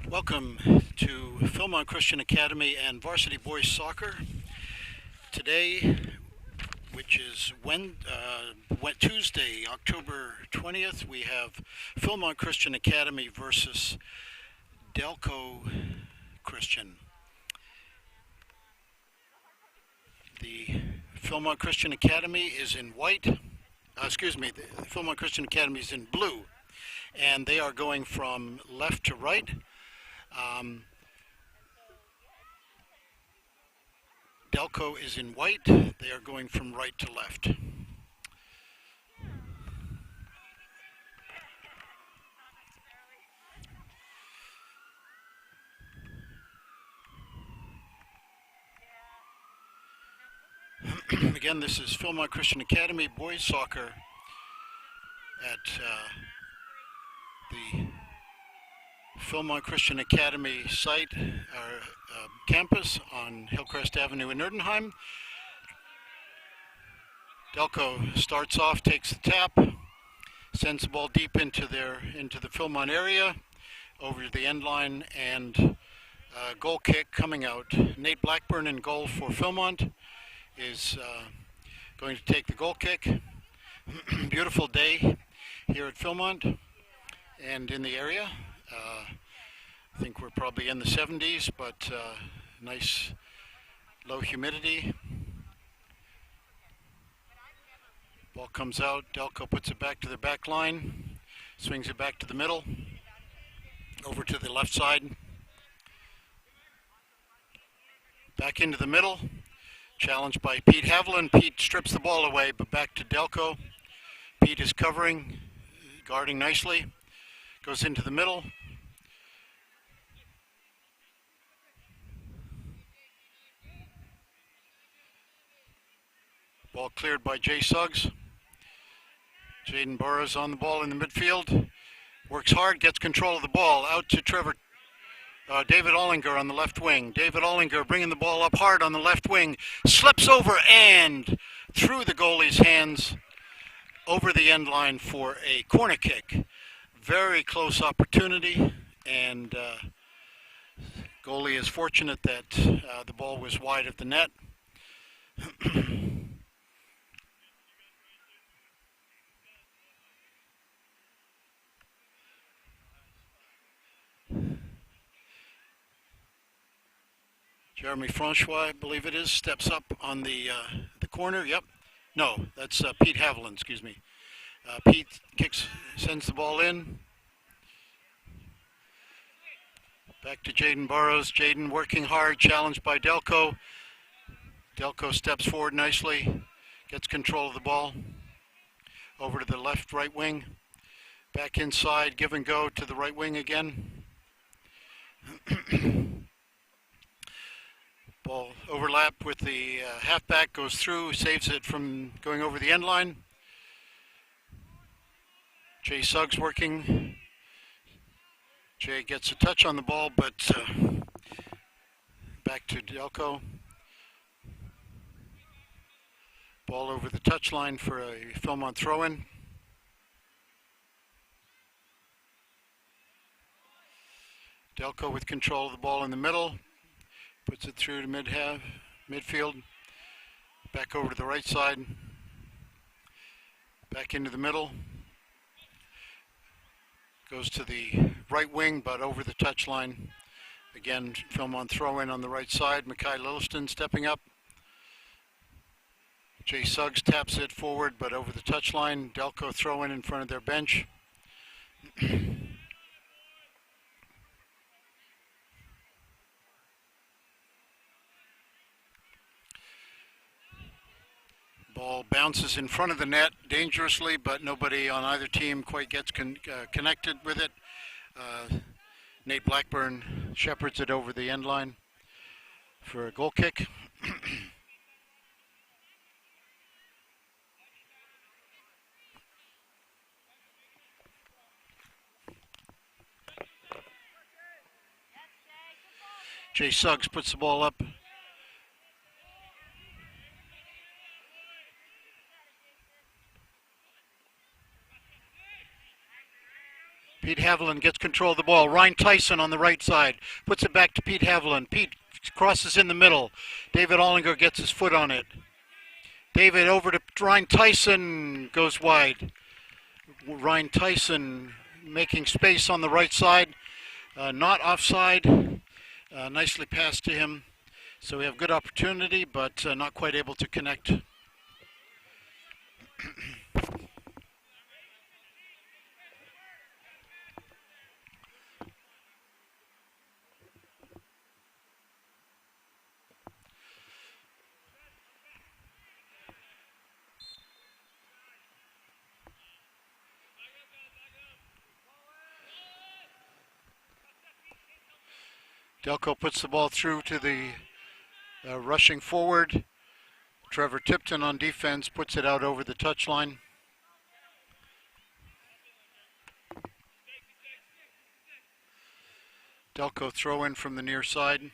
Welcome to Philmont Christian Academy and Varsity Boys Soccer. Today, which is Tuesday, October 20th, we have Philmont Christian Academy versus Delco Christian. The Philmont Christian Academy is in white. The Philmont Christian Academy is in blue, and they are going from left to right. Delco is in white. They are going from right to left. Again, this is Philmont Christian Academy Boys Soccer at the Philmont Christian Academy site, or campus on Hillcrest Avenue in Erdenheim. Delco starts off, takes the tap, sends the ball deep into the Philmont area, over the end line, and goal kick coming out. Nate Blackburn in goal for Philmont is going to take the goal kick. Beautiful day here at Philmont and in the area. I think we're probably in the 70s, but nice low humidity. Ball comes out. Delco puts it back to the back line, swings it back to the middle, over to the left side, back into the middle. Challenged by Pete Haviland. Pete strips the ball away, but back to Delco. Pete is covering, guarding nicely. Goes into the middle. Ball cleared by Jay Suggs. Jaden Burrows on the ball in the midfield. Works hard, gets control of the ball. Out to David Ollinger on the left wing. David Ollinger bringing the ball up hard on the left wing. Slips over and through the goalie's hands over the end line for a corner kick. Very close opportunity, and goalie is fortunate that the ball was wide of the net. Jeremy Francois, I believe it is, steps up on the corner. Yep. No, that's Pete Haviland, excuse me. Pete sends the ball in. Back to Jaden Burrows. Jaden working hard, challenged by Delco. Delco steps forward nicely, gets control of the ball. Over to the right wing. Back inside, give and go to the right wing again. Ball overlap with the halfback, goes through, saves it from going over the end line. Jay Suggs working. Jay gets a touch on the ball, but back to Delco. Ball over the touchline for a Philmont throw-in. Delco with control of the ball in the middle. Puts it through to midfield. Back over to the right side. Back into the middle. Goes to the right wing, but over the touchline. Again, Philmont throw-in on the right side. Mackay Lilliston stepping up. Jay Suggs taps it forward, but over the touchline. Delco throw-in in front of their bench. Ball bounces in front of the net dangerously, but nobody on either team quite gets connected with it. Nate Blackburn shepherds it over the end line for a goal kick. Jay Suggs puts the ball up. Pete Haviland gets control of the ball. Ryan Tyson on the right side. Puts it back to Pete Haviland. Pete crosses in the middle. David Ollinger gets his foot on it. David over to Ryan Tyson. Goes wide. Ryan Tyson making space on the right side. Not offside. Nicely passed to him. So we have good opportunity, but not quite able to connect. Delco puts the ball through to the rushing forward. Trevor Tipton on defense puts it out over the touchline. Delco throw in from the near side.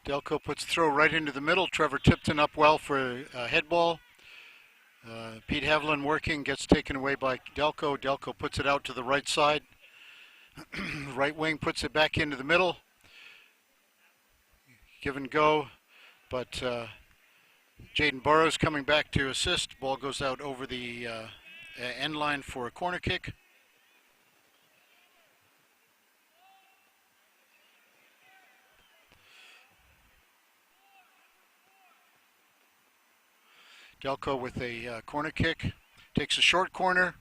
Delco puts throw right into the middle. Trevor Tipton up well for a head ball. Pete Haviland working, gets taken away by Delco. Delco puts it out to the right side. Right wing puts it back into the middle. Give and go, but Jaden Burrows coming back to assist. Ball goes out over the end line for a corner kick. Delco with a corner kick. Takes a short corner.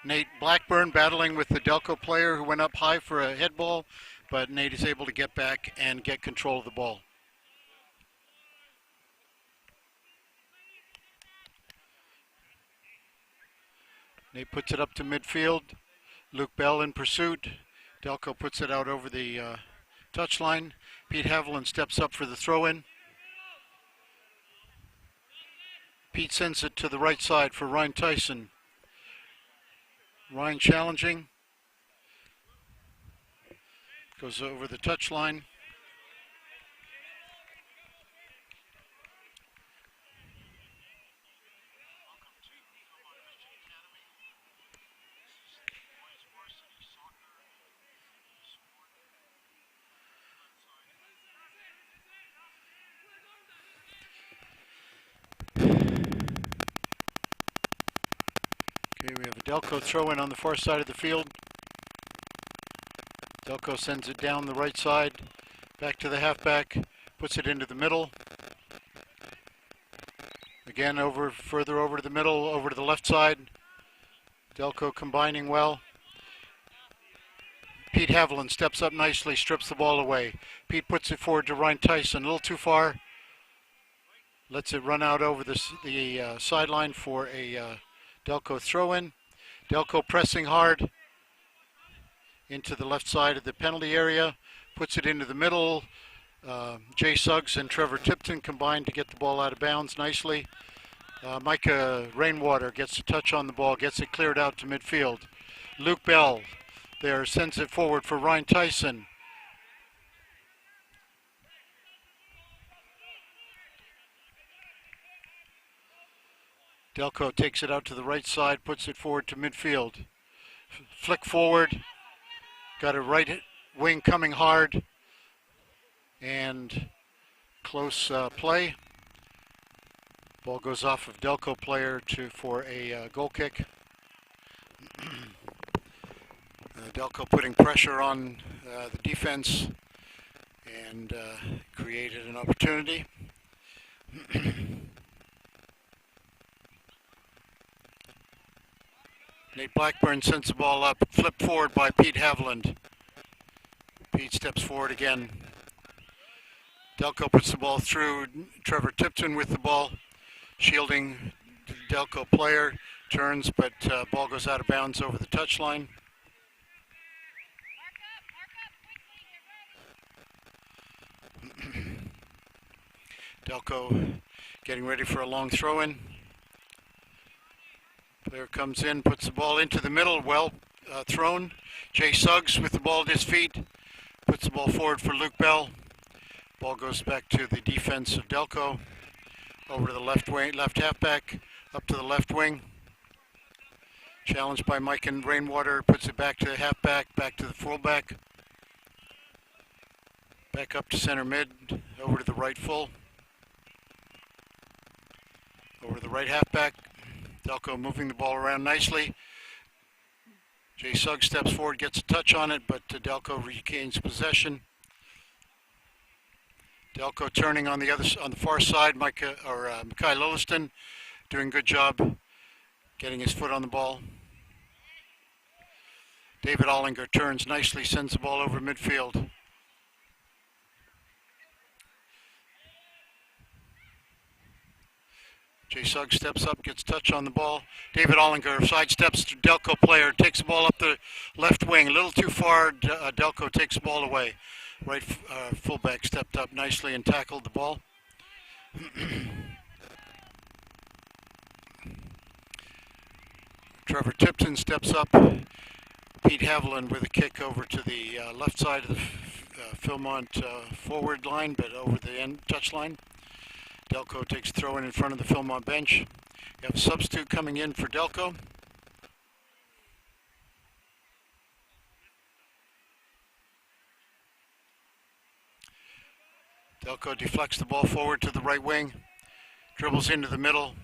Nate Blackburn battling with the Delco player who went up high for a head ball, but Nate is able to get back and get control of the ball. Nate puts it up to midfield. Luke Bell in pursuit. Delco puts it out over the touchline. Pete Haviland steps up for the throw-in. Pete sends it to the right side for Ryan Tyson. Ryan challenging. Goes over the touchline. Okay, we have a Delco throw-in on the far side of the field. Delco sends it down the right side, back to the halfback, puts it into the middle. Again, further over to the middle, over to the left side. Delco combining well. Pete Haviland steps up nicely, strips the ball away. Pete puts it forward to Ryan Tyson, a little too far. Lets it run out over the sideline for a Delco throw-in. Delco pressing hard into the left side of the penalty area. Puts it into the middle. Jay Suggs and Trevor Tipton combined to get the ball out of bounds nicely. Micah Rainwater gets a touch on the ball, gets it cleared out to midfield. Luke Bell there sends it forward for Ryan Tyson. Delco takes it out to the right side, puts it forward to midfield. Flick forward, got a right wing coming hard, and close play. Ball goes off of Delco player for a goal kick. Delco putting pressure on the defense and created an opportunity. Nate Blackburn sends the ball up, flipped forward by Pete Haviland. Pete steps forward again. Delco puts the ball through. Trevor Tipton with the ball, shielding the Delco player, turns, but ball goes out of bounds over the touchline. Delco getting ready for a long throw-in. Player comes in, puts the ball into the middle, well thrown. Jay Suggs with the ball at his feet puts the ball forward for Luke Bell. Ball goes back to the defense of Delco. Over to the left wing, left halfback, up to the left wing. Challenged by Mike and Rainwater, puts it back to the halfback, back to the fullback. Back up to center mid, over to the right full. Over to the right halfback. Delco moving the ball around nicely. Jay Suggs steps forward, gets a touch on it, but Delco regains possession. Delco turning on the far side. Micah Mackay Lilliston doing a good job getting his foot on the ball. David Ollinger turns nicely, sends the ball over midfield. Jay Suggs steps up, gets touch on the ball. David Ollinger sidesteps to Delco player, takes the ball up the left wing. A little too far, Delco takes the ball away. Right fullback stepped up nicely and tackled the ball. Trevor Tipton steps up. Pete Haviland with a kick over to the left side of the Philmont forward line, but over the end touch line. Delco takes a throw in front of the Philmont bench. You have a substitute coming in for Delco. Delco deflects the ball forward to the right wing, dribbles into the middle,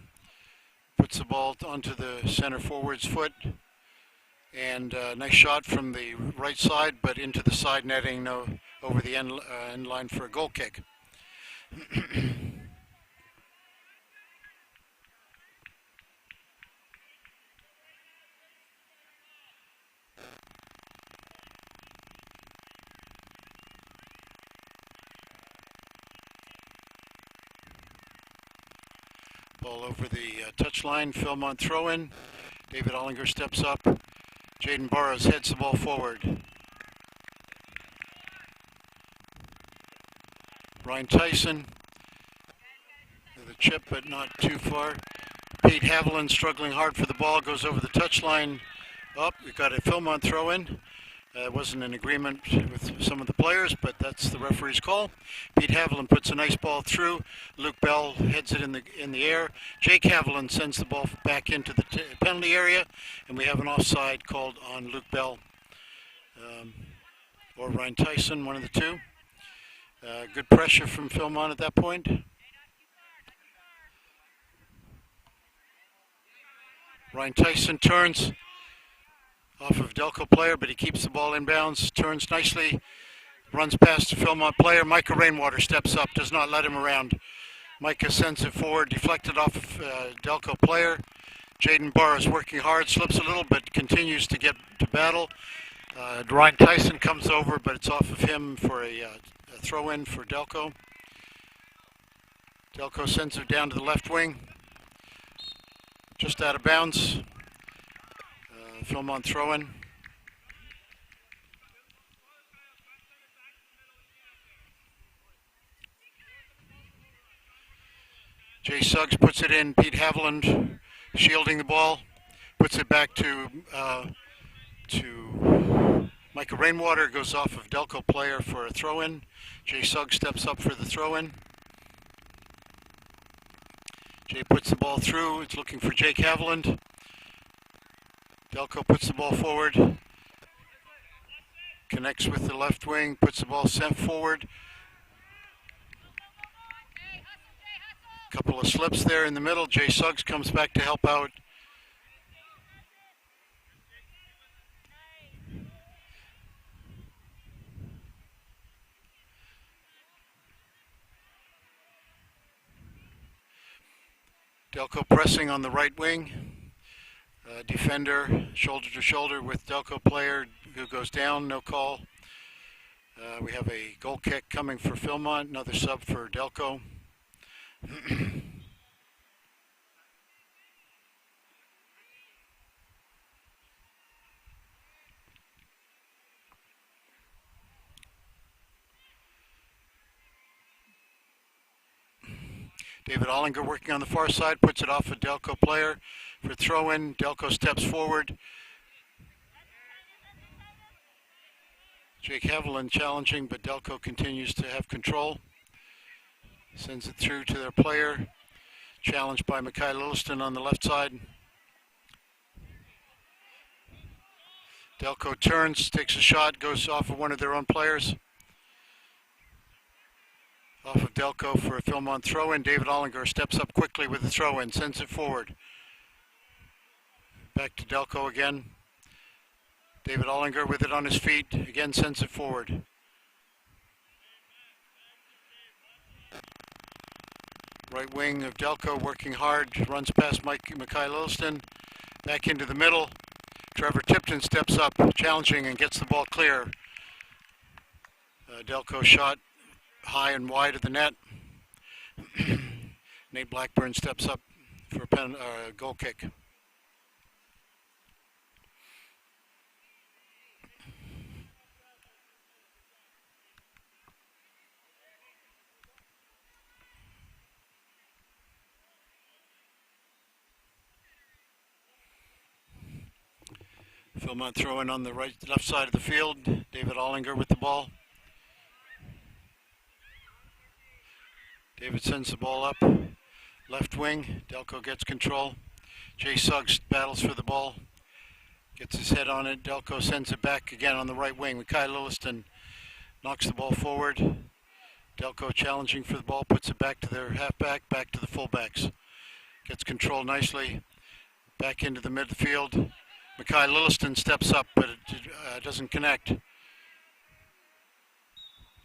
puts the ball onto the center forward's foot, and nice shot from the right side, but into the side netting, over the end line for a goal kick. Ball over the touchline, Philmont throw-in. David Ollinger steps up. Jaden Burrows heads the ball forward. Ryan Tyson with a chip, but not too far. Pete Haviland struggling hard for the ball, goes over the touchline. We've got a Philmont throw-in. Wasn't in agreement with some of the players, but that's the referee's call. Pete Haviland puts a nice ball through. Luke Bell heads it in the air. Jake Haviland sends the ball back into the penalty area, and we have an offside called on Luke Bell or Ryan Tyson, one of the two. Good pressure from Philmont at that point. Ryan Tyson turns off of Delco player, but he keeps the ball in bounds, turns nicely, runs past the Philmont player. Micah Rainwater steps up, does not let him around. Micah sends it forward, deflected off of Delco player. Jaden Burrows working hard, slips a little, but continues to get to battle. Ryan Tyson comes over, but it's off of him for a throw-in for Delco. Delco sends it down to the left wing, just out of bounds. Philmont throw-in. Jay Suggs puts it in. Pete Haviland shielding the ball, puts it back to Micah Rainwater. Goes off of Delco player for a throw-in. Jay Suggs steps up for the throw-in. Jay puts the ball through. It's looking for Jake Haviland. Delco puts the ball forward, connects with the left wing, puts the ball sent forward. Couple of slips there in the middle. Jay Suggs comes back to help out. Delco pressing on the right wing. Defender shoulder to shoulder with Delco player who goes down, no call. We have a goal kick coming for Philmont, another sub for Delco. David Ollinger working on the far side, puts it off a Delco player for throw-in. Delco steps forward. Jake Haviland challenging, but Delco continues to have control. Sends it through to their player. Challenged by Mackay Lilliston on the left side. Delco turns, takes a shot, goes off of one of their own players. Off of Delco for a Philmont throw-in. David Ollinger steps up quickly with the throw-in, sends it forward. Back to Delco again. David Ollinger with it on his feet, again sends it forward. Right wing of Delco working hard, runs past Mackay Lilliston, back into the middle. Trevor Tipton steps up, challenging and gets the ball clear. Delco shot high and wide of the net. Nate Blackburn steps up for a goal kick. Philmont throwing on the left side of the field. David Ollinger with the ball. David sends the ball up. Left wing. Delco gets control. Jay Suggs battles for the ball. Gets his head on it. Delco sends it back again on the right wing. Mackay Lilliston knocks the ball forward. Delco challenging for the ball. Puts it back to their halfback. Back to the fullbacks. Gets control nicely. Back into the midfield. Mackay Lilliston steps up, but it doesn't connect.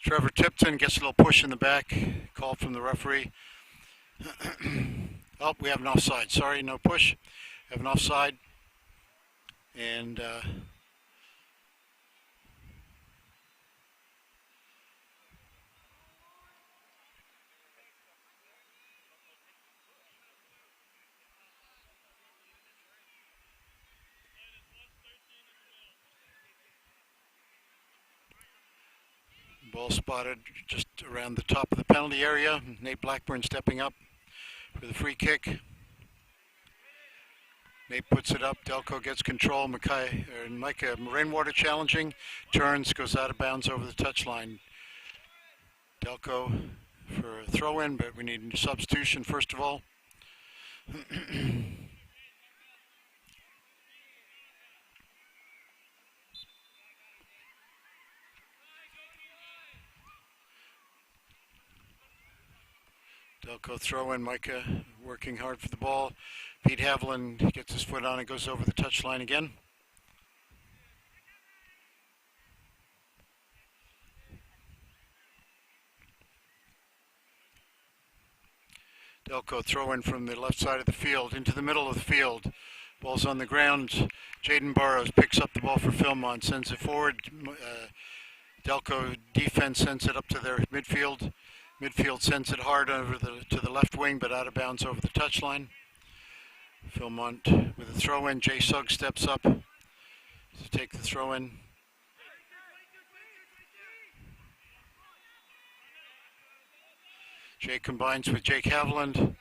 Trevor Tipton gets a little push in the back, called from the referee. Oh, we have an offside. Sorry, no push. Have an offside. And ball spotted just around the top of the penalty area. Nate Blackburn stepping up for the free kick. Nate puts it up. Delco gets control. Micah Rainwater challenging. Turns, goes out of bounds over the touchline. Delco for a throw-in, but we need a substitution first of all. Delco throw in, Micah working hard for the ball. Pete Haviland gets his foot on it, goes over the touchline again. Delco throw in from the left side of the field into the middle of the field. Ball's on the ground. Jaden Burrows picks up the ball for Philmont, sends it forward. Delco defense sends it up to their midfield. Midfield sends it hard over to the left wing, but out of bounds over the touchline. Philmont with a throw-in. Jay Suggs steps up to take the throw-in. Jay combines with Jake Haviland.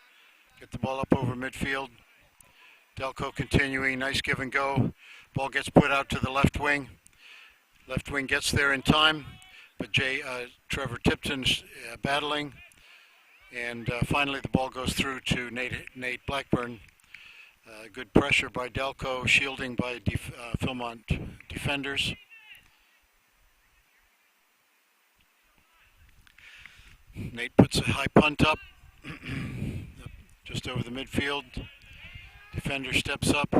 Get the ball up over midfield. Delco continuing. Nice give and go. Ball gets put out to the left wing. Left wing gets there in time. But Trevor Tipton's battling, and finally the ball goes through to Nate Blackburn. Good pressure by Delco, shielding by Philmont defenders. Nate puts a high punt up, just over the midfield. Defender steps up.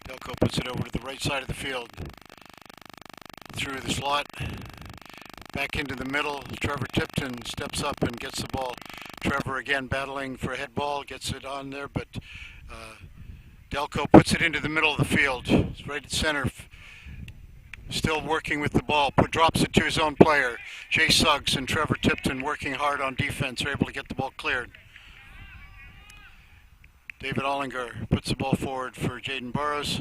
Delco puts it over to the right side of the field. Through the slot. Back into the middle. Trevor Tipton steps up and gets the ball. Trevor again battling for a head ball. Gets it on there, but Delco puts it into the middle of the field. It's right at center. Still working with the ball. Drops it to his own player. Jay Suggs and Trevor Tipton working hard on defense. Are able to get the ball cleared. David Ollinger puts the ball forward for Jaden Burrows.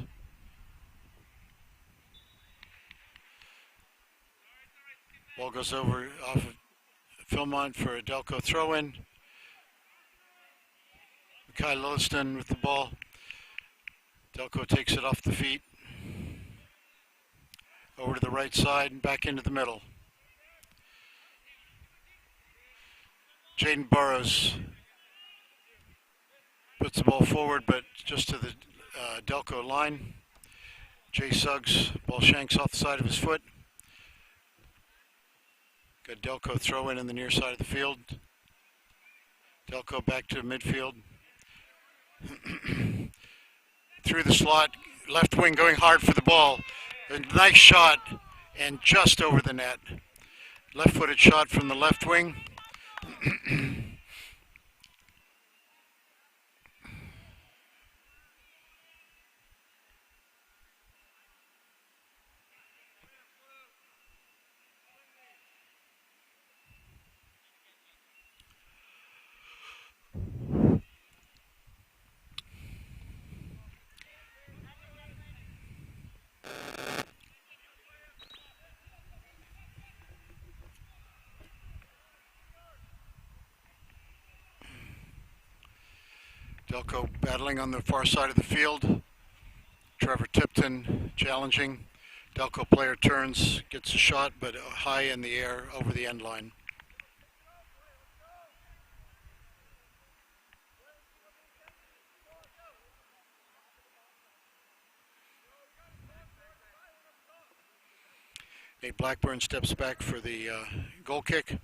Ball goes over off of Philmont for a Delco throw-in. Kai Lilliston with the ball. Delco takes it off the feet. Over to the right side and back into the middle. Jaden Burrows puts the ball forward, but just to the Delco line. Jay Suggs, ball shanks off the side of his foot. Got Delco throw in the near side of the field. Delco back to midfield. Through the slot, left wing going hard for the ball. A nice shot and just over the net. Left-footed shot from the left wing. Delco battling on the far side of the field. Trevor Tipton challenging. Delco player turns, gets a shot, but high in the air over the end line. Nate Blackburn steps back for the goal kick.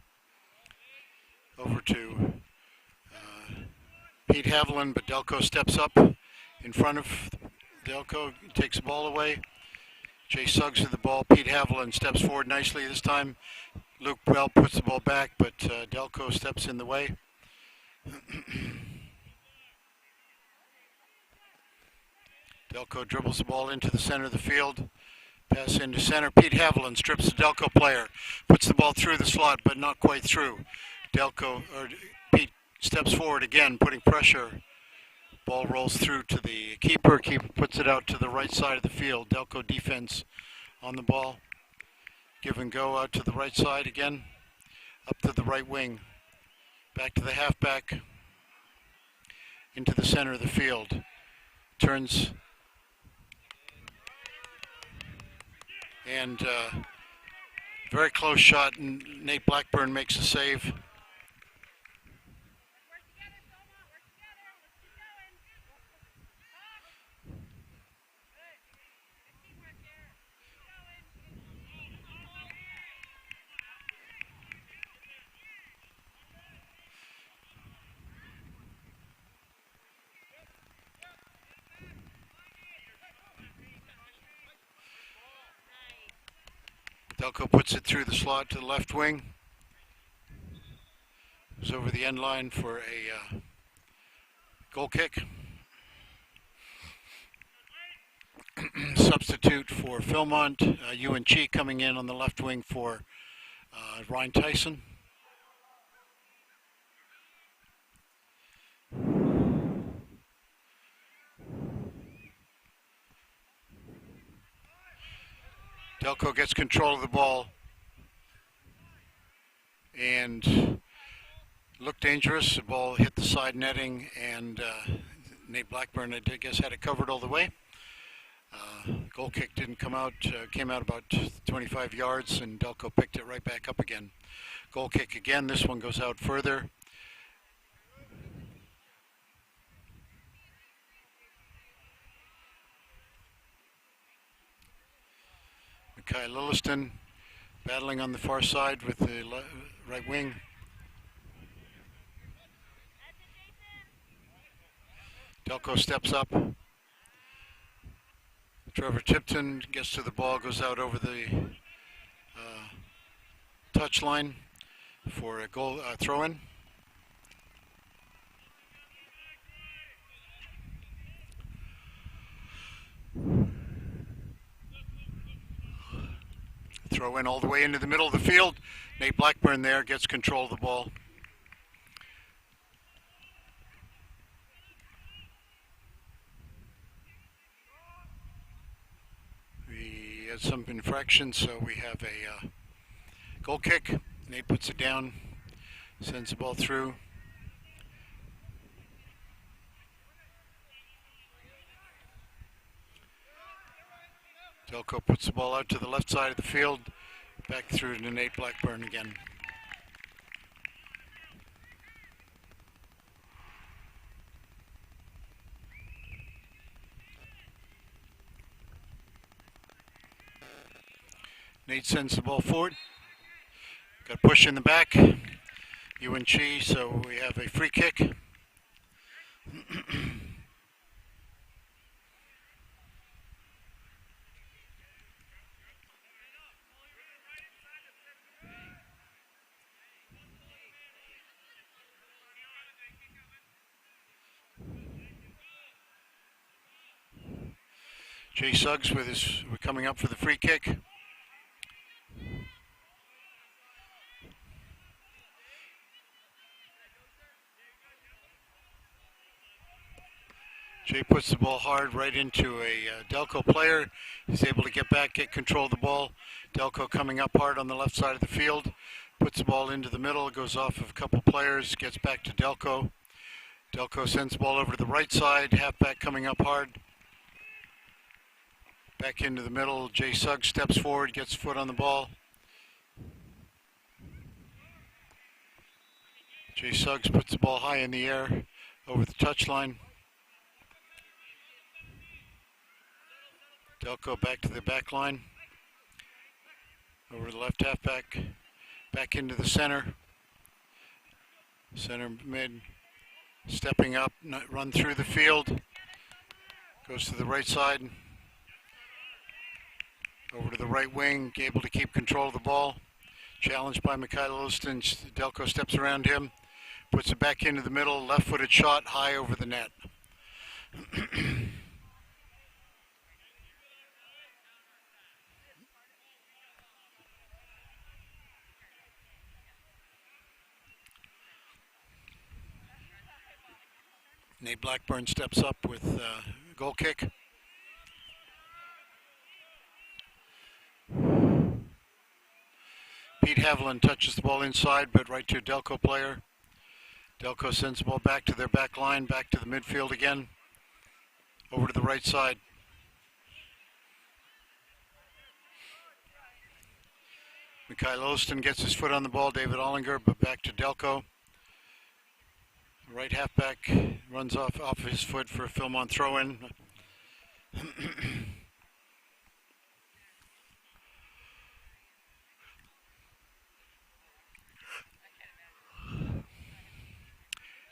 Over to Pete Haviland, but Delco steps up in front of Delco, takes the ball away. Jay Suggs with the ball. Pete Haviland steps forward nicely this time. Luke Bell puts the ball back, but Delco steps in the way. Delco dribbles the ball into the center of the field. Pass into center. Pete Haviland strips the Delco player. Puts the ball through the slot, but not quite through. Pete steps forward again, putting pressure. Ball rolls through to the keeper. Keeper puts it out to the right side of the field. Delco defense on the ball. Give and go out to the right side again. Up to the right wing. Back to the halfback. Into the center of the field. Turns. And very close shot, and Nate Blackburn makes a save. Delco puts it through the slot to the left wing. Goes over the end line for a goal kick. Substitute for Philmont, Ewan Chi coming in on the left wing for Ryan Tyson. Delco gets control of the ball and looked dangerous. The ball hit the side netting, and Nate Blackburn, I guess, had it covered all the way. Goal kick didn't come out, came out about 25 yards, and Delco picked it right back up again. Goal kick again. This one goes out further. Kai Lilliston battling on the far side with the right wing. Delco steps up. Trevor Tipton gets to the ball, goes out over the touch line for a goal throw-in. Throw in all the way into the middle of the field. Nate Blackburn there gets control of the ball. We had some infractions, so we have a goal kick. Nate puts it down. Sends the ball through. Delco puts the ball out to the left side of the field. Back through to Nate Blackburn again. Nate sends the ball forward. Got a push in the back. UNC, so we have a free kick. Jay Suggs we're coming up for the free kick. Jay puts the ball hard right into a Delco player. He's able to get back, get control of the ball. Delco coming up hard on the left side of the field. Puts the ball into the middle, goes off of a couple players, gets back to Delco. Delco sends the ball over to the right side, halfback coming up hard. Back into the middle, Jay Suggs steps forward, gets a foot on the ball. Jay Suggs puts the ball high in the air over the touchline. Delco back to the back line. Over the left halfback. Back into the center. Center mid. Stepping up, run through the field. Goes to the right side. Over to the right wing, able to keep control of the ball. Challenged by Mikhail Ilston. Delco steps around him. Puts it back into the middle. Left-footed shot high over the net. Nate Blackburn steps up with a goal kick. Pete Haviland touches the ball inside, but right to a Delco player. Delco sends the ball back to their back line, back to the midfield again. Over to the right side. Mikhail Olston gets his foot on the ball, David Ollinger, but back to Delco. Right halfback runs off his foot for a Philmont throw-in.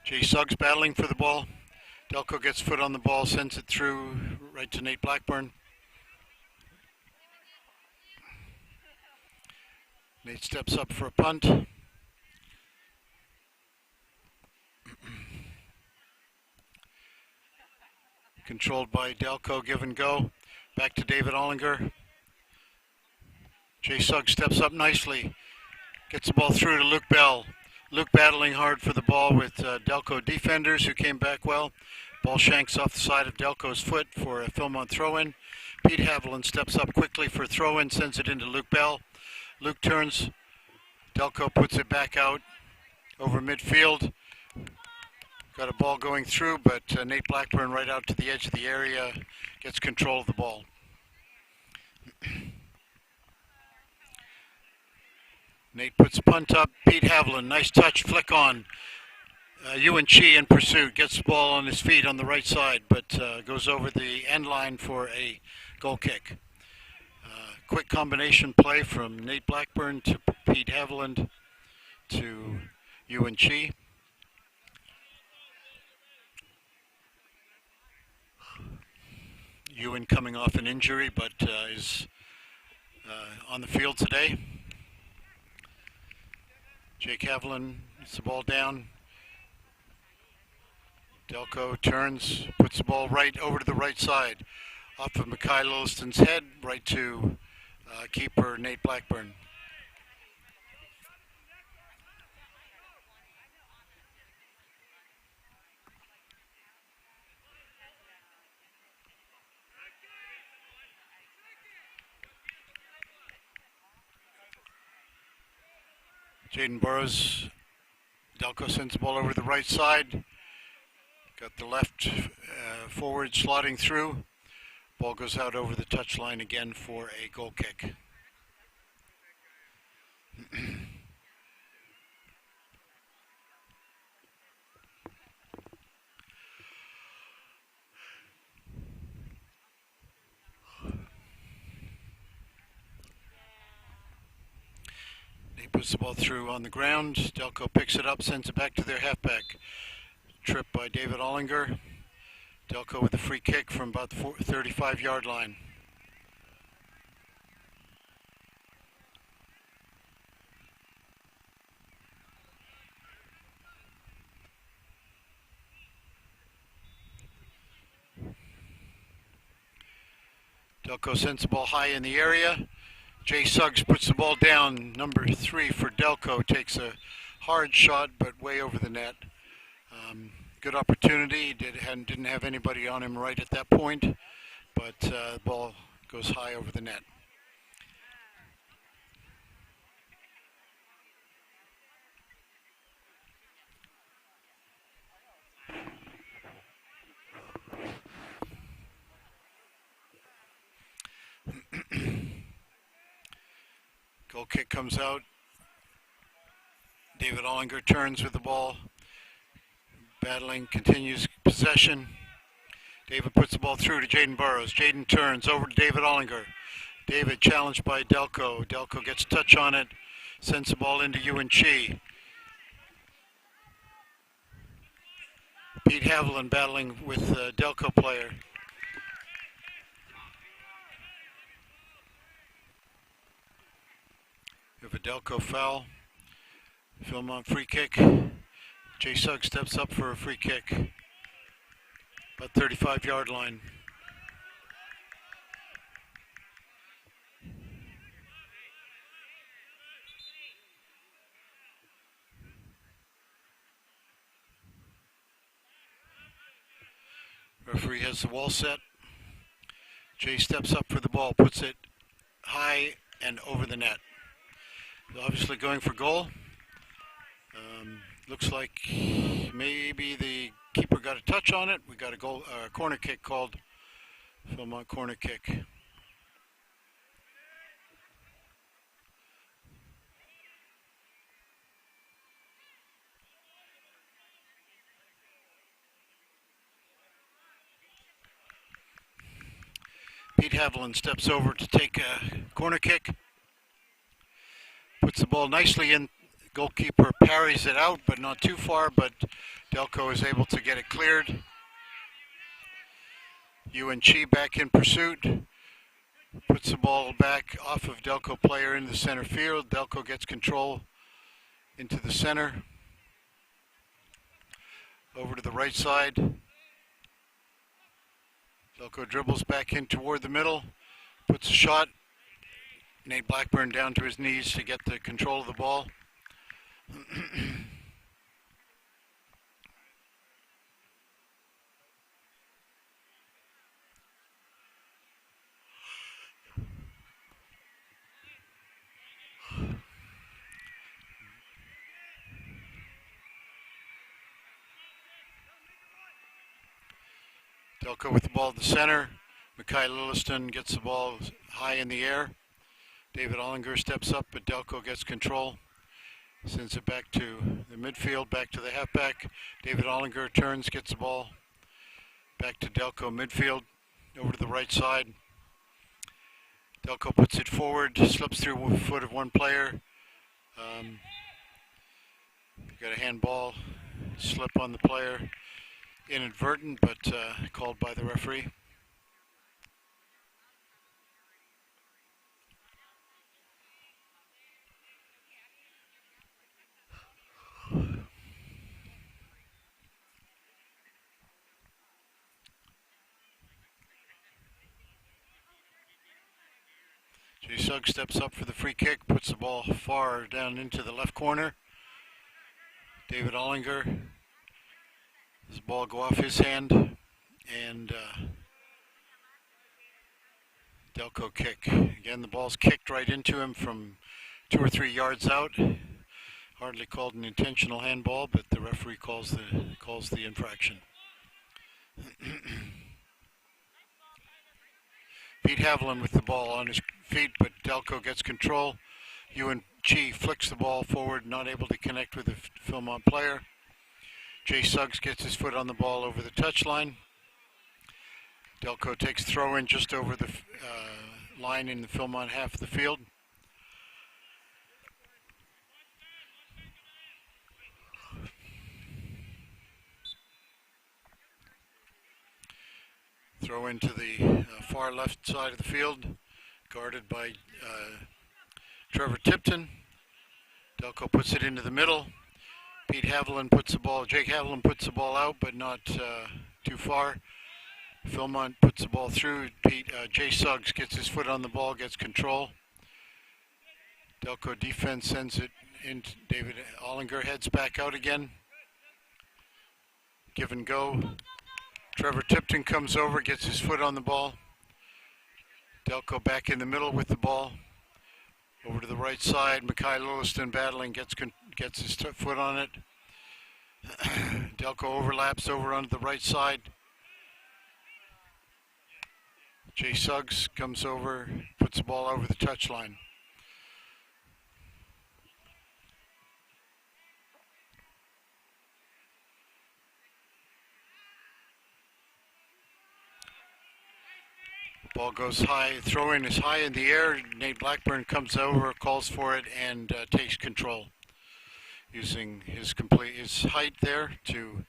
Jay Suggs battling for the ball. Delco gets foot on the ball, sends it through right to Nate Blackburn. Nate steps up for a punt. Controlled by Delco, give and go. Back to David Ollinger. Jay Suggs steps up nicely. Gets the ball through to Luke Bell. Luke battling hard for the ball with Delco defenders who came back well. Ball shanks off the side of Delco's foot for a Philmont throw-in. Pete Haviland steps up quickly for a throw-in, sends it into Luke Bell. Luke turns. Delco puts it back out over midfield. Got a ball going through, but Nate Blackburn right out to the edge of the area gets control of the ball. Nate puts a punt up. Pete Haviland, nice touch, flick on. UNC in pursuit, gets the ball on his feet on the right side, but goes over the end line for a goal kick. Quick combination play from Nate Blackburn to Pete Haviland to UNC. Ewan coming off an injury, but is on the field today. Jake Haviland gets the ball down. Delco turns, puts the ball right over to the right side. Off of Mikhail Ilston's head, right to keeper Nate Blackburn. Jaden Burrows Delco sends the ball over to the right side. Got the left forward slotting through. Ball goes out over the touchline again for a goal kick. He puts the ball through on the ground. Delco picks it up, sends it back to their halfback. Trip by David Ollinger. Delco with a free kick from about the 35-yard line. Delco sends the ball high in the area. Jay Suggs puts the ball down. Number 3 for Delco takes a hard shot, but way over the net. Good opportunity. Didn't have anybody on him right at that point, but the ball goes high over the net. Goal kick comes out. David Ollinger turns with the ball. Battling, continues possession. David puts the ball through to Jaden Burrows. Jaden turns over to David Ollinger. David challenged by Delco. Delco gets a touch on it. Sends the ball into UNC. Pete Haviland battling with a Delco player. We have a Delco foul. Philmont free kick. Jay Suggs steps up for a free kick. About 35-yard line. Referee has the wall set. Jay steps up for the ball, puts it high and over the net. Obviously going for goal. Looks like maybe the keeper got a touch on it. We got a goal, corner kick called. Philmont corner kick. Pete Haviland steps over to take a corner kick. Puts the ball nicely in. Goalkeeper parries it out, but not too far, but Delco is able to get it cleared. UNC back in pursuit. Puts the ball back off of Delco player into the center field. Delco gets control into the center. Over to the right side. Delco dribbles back in toward the middle. Puts a shot. Nate Blackburn down to his knees to get the control of the ball. Delco with the ball at the center. Mackay Lilliston gets the ball high in the air. David Ollinger steps up, but Delco gets control. Sends it back to the midfield, back to the halfback. David Ollinger turns, gets the ball back to Delco midfield, over to the right side. Delco puts it forward, slips through the foot of one player. Got a handball, slip on the player. Inadvertent, but called by the referee. Jay Suggs steps up for the free kick, puts the ball far down into the left corner. David Ollinger, his ball go off his hand, and Delco kick. Again, the ball's kicked right into him from 2 or 3 yards out. Hardly called an intentional handball, but the referee calls the infraction. Pete Haviland with the ball on his feet, but Delco gets control. Ewan Chi flicks the ball forward, not able to connect with the Philmont player. Jay Suggs gets his foot on the ball over the touchline. Delco takes throw in just over the line in the Philmont half of the field. Throw into the far left side of the field, guarded by Trevor Tipton. Delco puts it into the middle. Jake Haviland puts the ball out, but not too far. Philmont puts the ball through. Jay Suggs gets his foot on the ball, gets control. Delco defense sends it in. David Ollinger heads back out again. Give and go. Trevor Tipton comes over, gets his foot on the ball. Delco back in the middle with the ball. Over to the right side. Mackay Lilliston battling, gets his foot on it. Delco overlaps over onto the right side. Jay Suggs comes over, puts the ball over the touchline. Ball goes high, throw-in is high in the air. Nate Blackburn comes over, calls for it, and takes control, using his height there to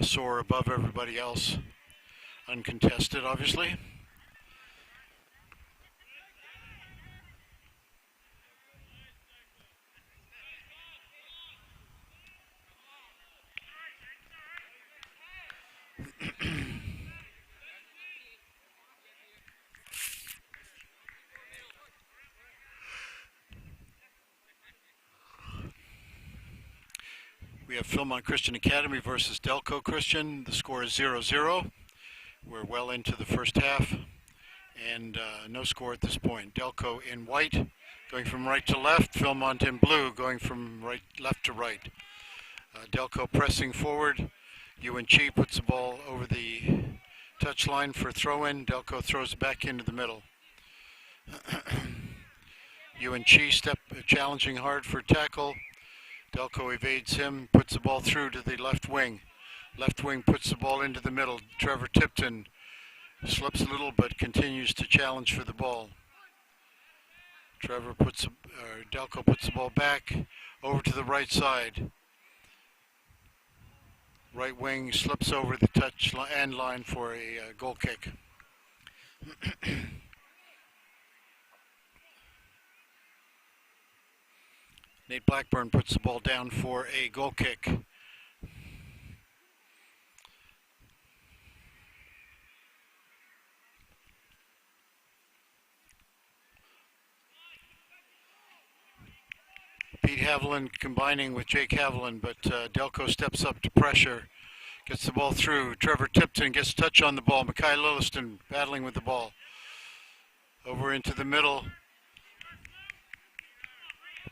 soar above everybody else, uncontested, obviously. We have Philmont Christian Academy versus Delco Christian. The score is 0-0. We're well into the first half, and no score at this point. Delco in white, going from right to left. Philmont in blue, going from left to right. Delco pressing forward. Ewan Chi puts the ball over the touchline for throw-in. Delco throws it back into the middle. Ewan Chi challenging hard for tackle. Delco evades him, puts the ball through to the left wing. Left wing puts the ball into the middle. Trevor Tipton slips a little but continues to challenge for the ball. Delco puts the ball back over to the right side. Right wing slips over the end line for a goal kick. Nate Blackburn puts the ball down for a goal kick. Pete Haviland combining with Jake Haviland, but Delco steps up to pressure, gets the ball through. Trevor Tipton gets a touch on the ball. Mackay Lilliston battling with the ball. Over into the middle.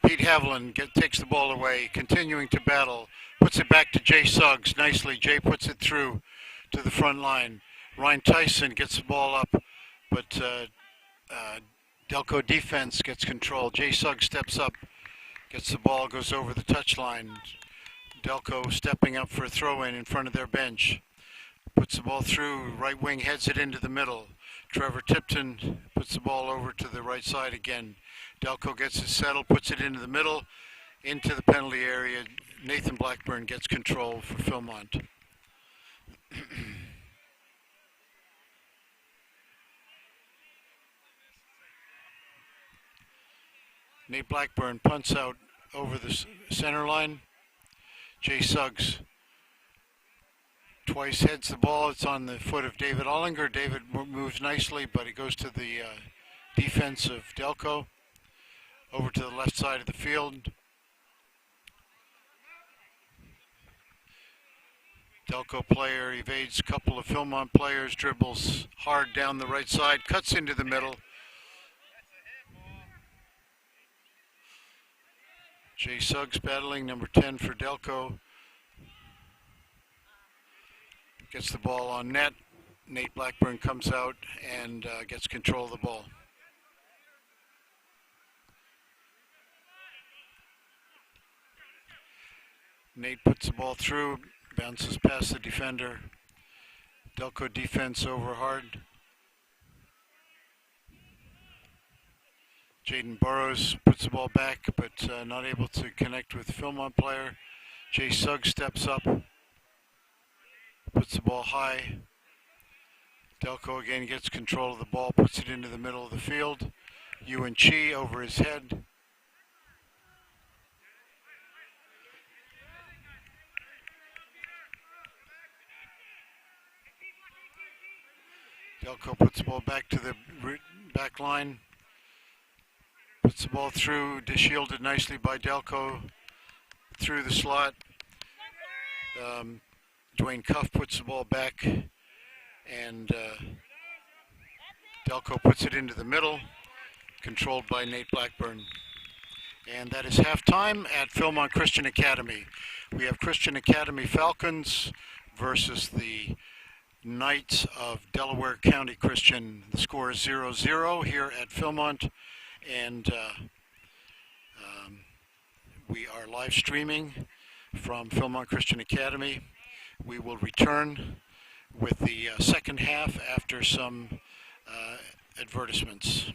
Pete Haviland takes the ball away, continuing to battle, puts it back to Jay Suggs nicely. Jay puts it through to the front line. Ryan Tyson gets the ball up, but Delco defense gets control. Jay Suggs steps up, gets the ball, goes over the touchline. Delco stepping up for a throw-in in front of their bench. Puts the ball through, right wing heads it into the middle. Trevor Tipton puts the ball over to the right side again. Delco gets it settled, puts it into the middle, into the penalty area. Nathan Blackburn gets control for Philmont. Nate Blackburn punts out over the center line. Jay Suggs twice heads the ball. It's on the foot of David Ollinger. David moves nicely, but it goes to the defense of Delco. Over to the left side of the field. Delco player evades a couple of Philmont players, dribbles hard down the right side, cuts into the middle. Jay Suggs battling, number 10 for Delco. Gets the ball on net. Nate Blackburn comes out and gets control of the ball. Nate puts the ball through, bounces past the defender. Delco defense over hard. Jaden Burrows puts the ball back, but not able to connect with the Philmont player. Jay Suggs steps up, puts the ball high. Delco again gets control of the ball, puts it into the middle of the field. Yuan Chi over his head. Delco puts the ball back to the back line. Puts the ball through, shielded nicely by Delco through the slot. Dwayne Cuff puts the ball back, and Delco puts it into the middle, controlled by Nate Blackburn. And that is halftime at Philmont Christian Academy. We have Christian Academy Falcons versus the Knights of Delaware County Christian. The score is 0-0 here at Philmont, and we are live streaming from Philmont Christian Academy. We will return with the second half after some advertisements.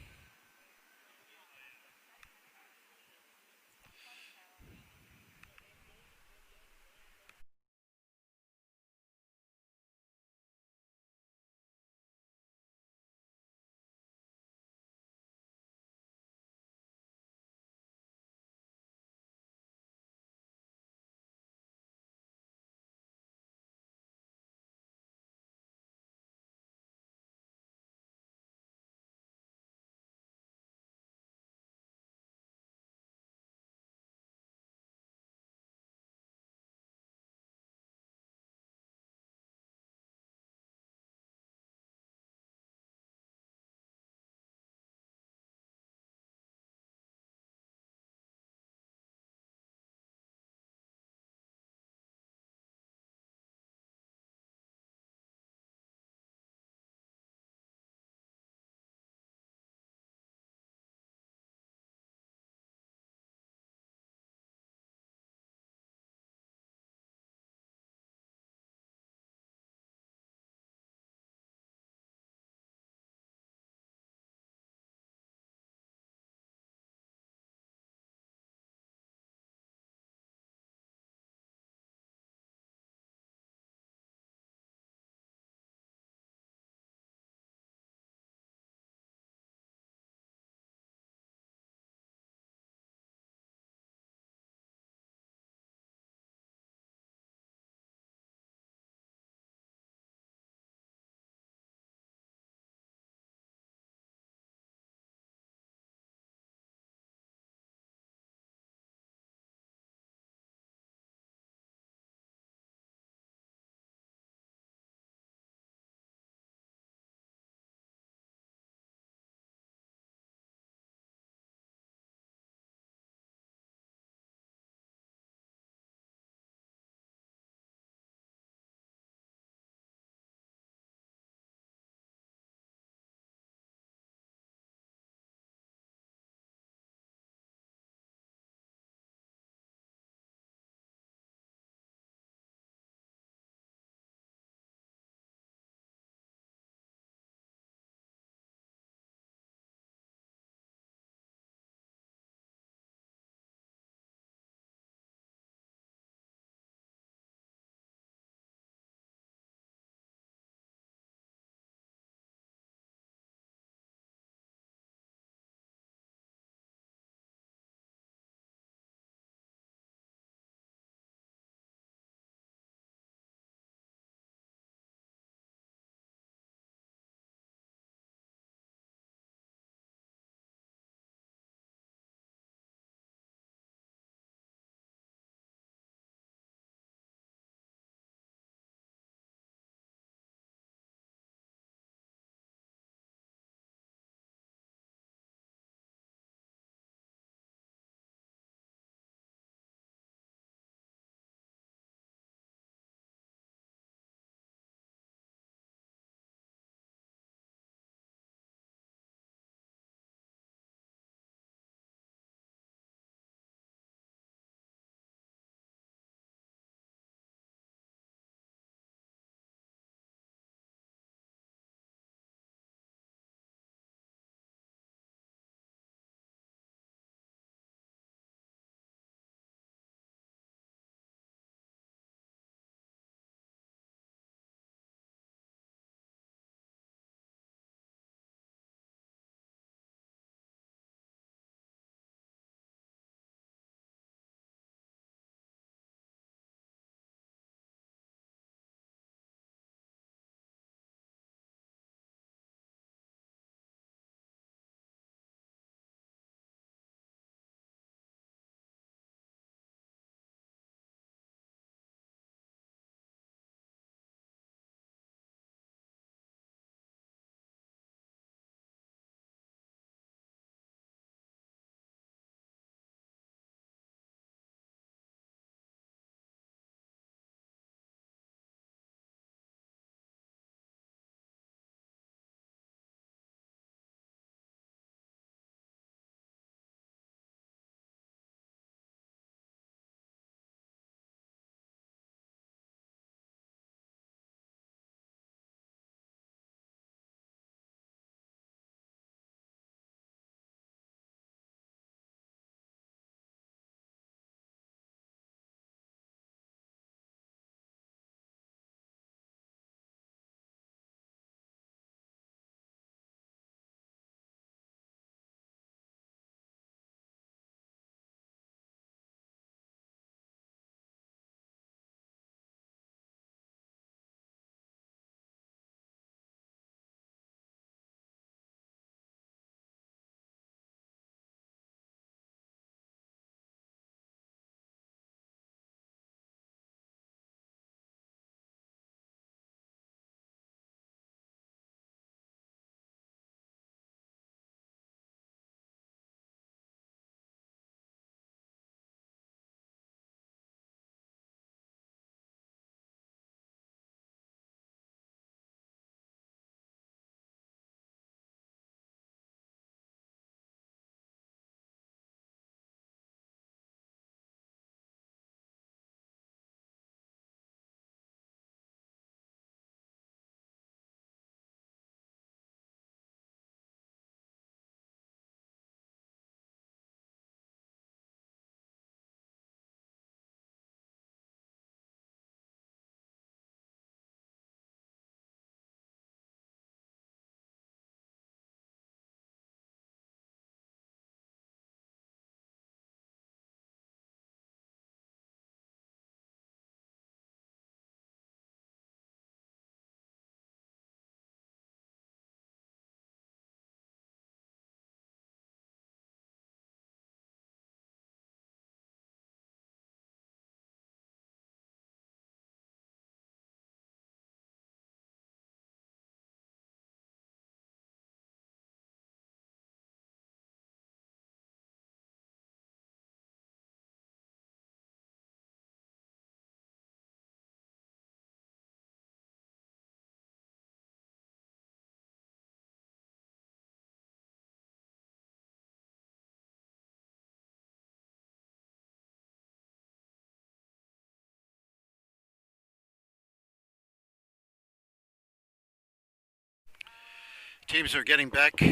Teams are getting back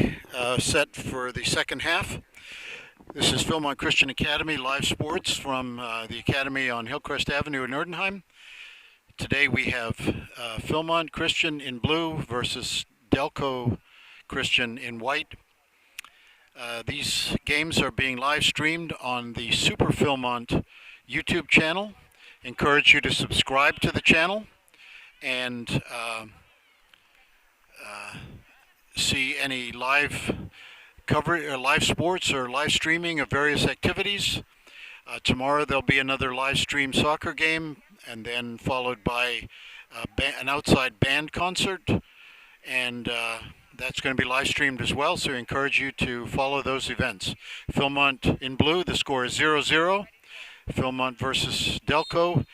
set for the second half. This is Philmont Christian Academy live sports from the Academy on Hillcrest Avenue in Erdenheim. Today we have Philmont Christian in blue versus Delco Christian in white. These games are being live streamed on the Super Philmont YouTube channel. Encourage you to subscribe to the channel and see any live coverage or live sports or live streaming of various activities. Tomorrow there'll be another live stream soccer game, and then followed by an outside band concert, and that's going to be live streamed as well, so I encourage you to follow those events. Philmont in blue, the score is 0-0. Philmont versus Delco.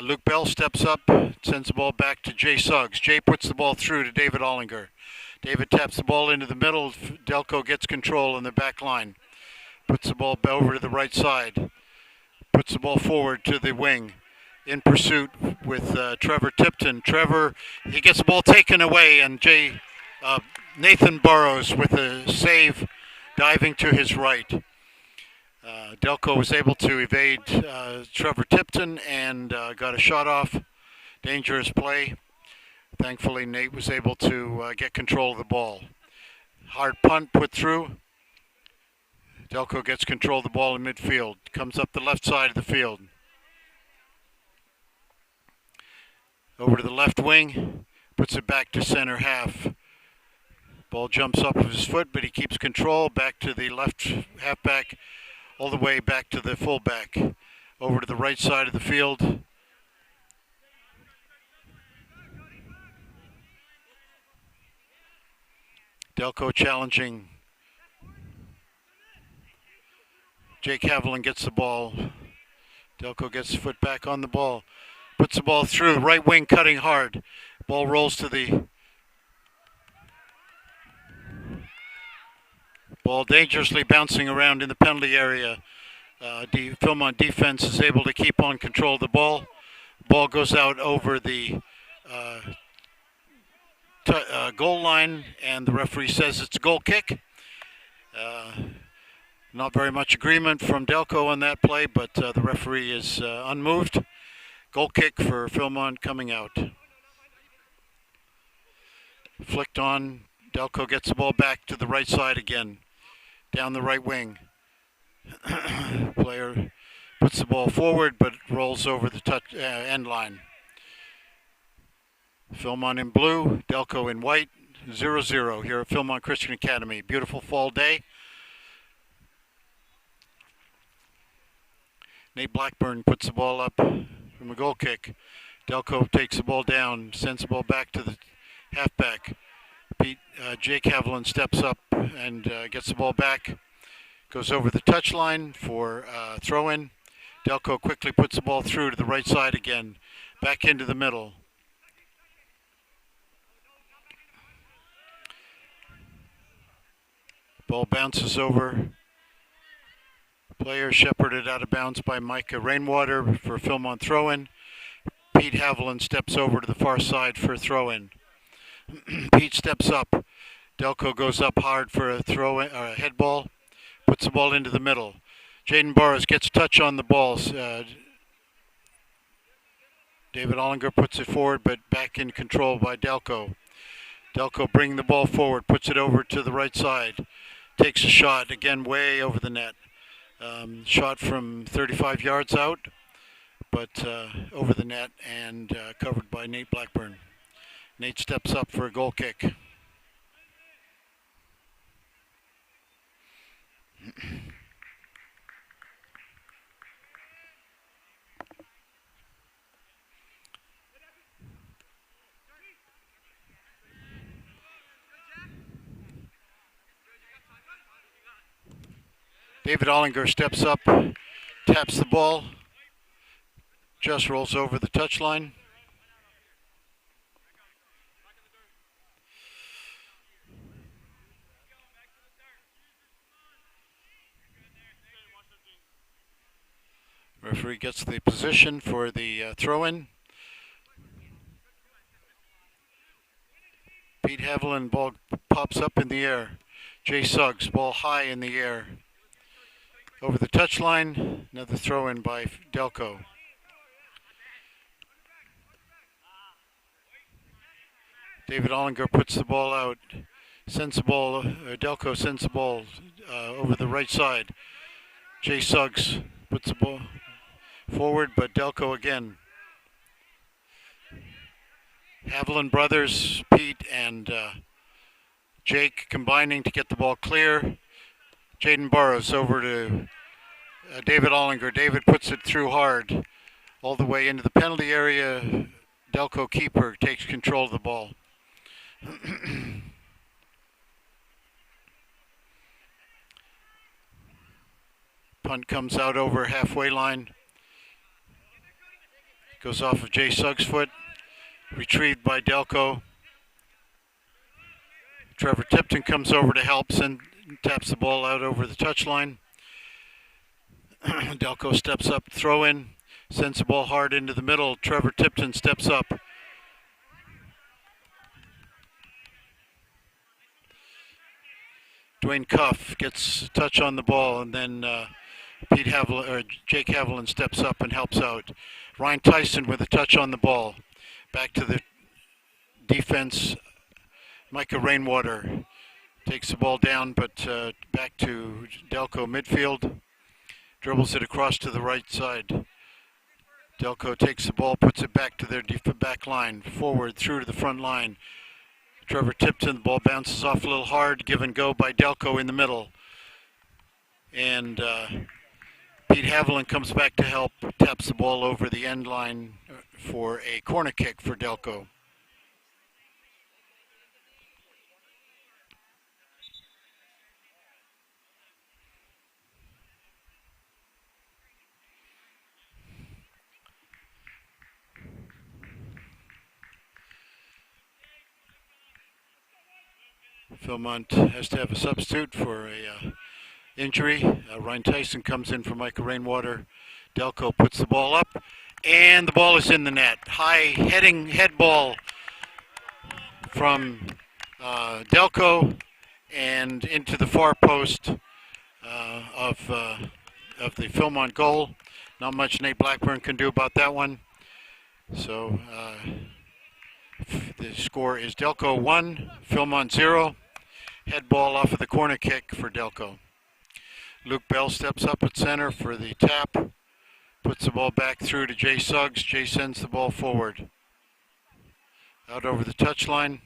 Luke Bell steps up, sends the ball back to Jay Suggs. Jay puts the ball through to David Ollinger. David taps the ball into the middle. Delco gets control in the back line. Puts the ball over to the right side. Puts the ball forward to the wing. In pursuit with Trevor Tipton. Trevor, he gets the ball taken away, and Nathan Burrows with a save, diving to his right. Delco was able to evade Trevor Tipton and got a shot off. Dangerous play. Thankfully, Nate was able to get control of the ball. Hard punt put through. Delco gets control of the ball in midfield. Comes up the left side of the field. Over to the left wing. Puts it back to center half. Ball jumps up with his foot, but he keeps control. Back to the left halfback. All the way back to the fullback. Over to the right side of the field. Delco challenging. Jake Haviland gets the ball. Delco gets his foot back on the ball. Puts the ball through. Right wing cutting hard. Ball rolls to the ball, dangerously bouncing around in the penalty area. Philmont defense is able to keep on control of the ball. Ball goes out over the goal line, and the referee says it's a goal kick. Not very much agreement from Delco on that play, but the referee is unmoved. Goal kick for Philmont coming out. Flicked on. Delco gets the ball back to the right side again. Down the right wing. Player puts the ball forward, but rolls over the end line. Philmont in blue, Delco in white, 0-0 here at Philmont Christian Academy. Beautiful fall day. Nate Blackburn puts the ball up from a goal kick. Delco takes the ball down, sends the ball back to the halfback. Jake Haviland steps up and gets the ball back. Goes over the touchline for throw-in. Delco quickly puts the ball through to the right side again. Back into the middle. Ball bounces over. Player shepherded out of bounds by Micah Rainwater for Philmont throw-in. Pete Haviland steps over to the far side for a throw-in. Pete steps up. Delco goes up hard for a throw-in, or a head ball. Puts the ball into the middle. Jaden Burrows gets a touch on the ball. David Ollinger puts it forward, but back in control by Delco. Delco bringing the ball forward, puts it over to the right side. Takes a shot, again way over the net. Shot from 35 yards out, but over the net and covered by Nate Blackburn. Nate steps up for a goal kick. David Ollinger steps up, taps the ball, just rolls over the touchline. Referee gets the position for the throw-in. Pete Haviland, ball pops up in the air. Jay Suggs, ball high in the air. Over the touchline, another throw in by Delco. David Ollinger puts the ball out. Sends the ball, Delco sends the ball over the right side. Jay Suggs puts the ball forward, but Delco again. Haviland brothers, Pete and Jake combining to get the ball clear. Jaden Burrows over to David Ollinger. David puts it through hard all the way into the penalty area. Delco keeper takes control of the ball. Punt comes out over halfway line. Goes off of Jay Suggs' foot. Retrieved by Delco. Trevor Tipton comes over to help and taps the ball out over the touchline. Delco steps up, throw in, sends the ball hard into the middle. Trevor Tipton steps up. Dwayne Cuff gets a touch on the ball, and then Jake Haviland steps up and helps out. Ryan Tyson with a touch on the ball. Back to the defense. Micah Rainwater takes the ball down, but back to Delco midfield. Dribbles it across to the right side. Delco takes the ball, puts it back to their back line. Forward through to the front line. Trevor Tipton, the ball bounces off a little hard. Give and go by Delco in the middle. And Pete Haviland comes back to help, taps the ball over the end line for a corner kick for Delco. Philmont has to have a substitute for a injury. Ryan Tyson comes in for Michael Rainwater. Delco puts the ball up, and the ball is in the net. High head ball from Delco and into the far post of the Philmont goal. Not much Nate Blackburn can do about that one. So the score is Delco 1, Philmont 0. Head ball off of the corner kick for Delco. Luke Bell steps up at center for the tap. Puts the ball back through to Jay Suggs. Jay sends the ball forward. Out over the touchline.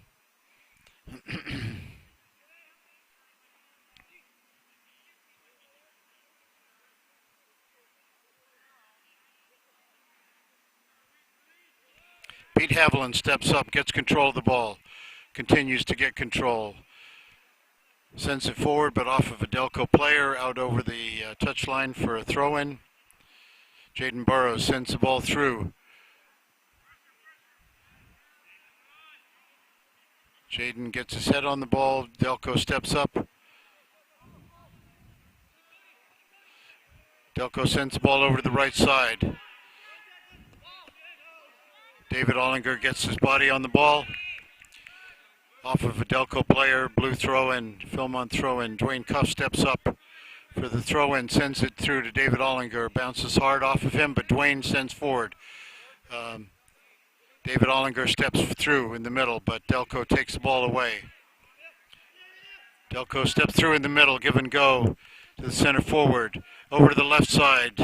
Pete Haviland steps up, gets control of the ball. Continues to get control. Sends it forward, but off of a Delco player, out over the touchline for a throw-in. Jaden Burrows sends the ball through. Jaden gets his head on the ball. Delco steps up. Delco sends the ball over to the right side. David Ollinger gets his body on the ball. Off of a Delco player, blue throw-in, Philmont throw-in. Dwayne Cuff steps up for the throw-in, sends it through to David Ollinger. Bounces hard off of him, but Dwayne sends forward. David Ollinger steps through in the middle, but Delco takes the ball away. Delco steps through in the middle, give and go to the center forward. Over to the left side.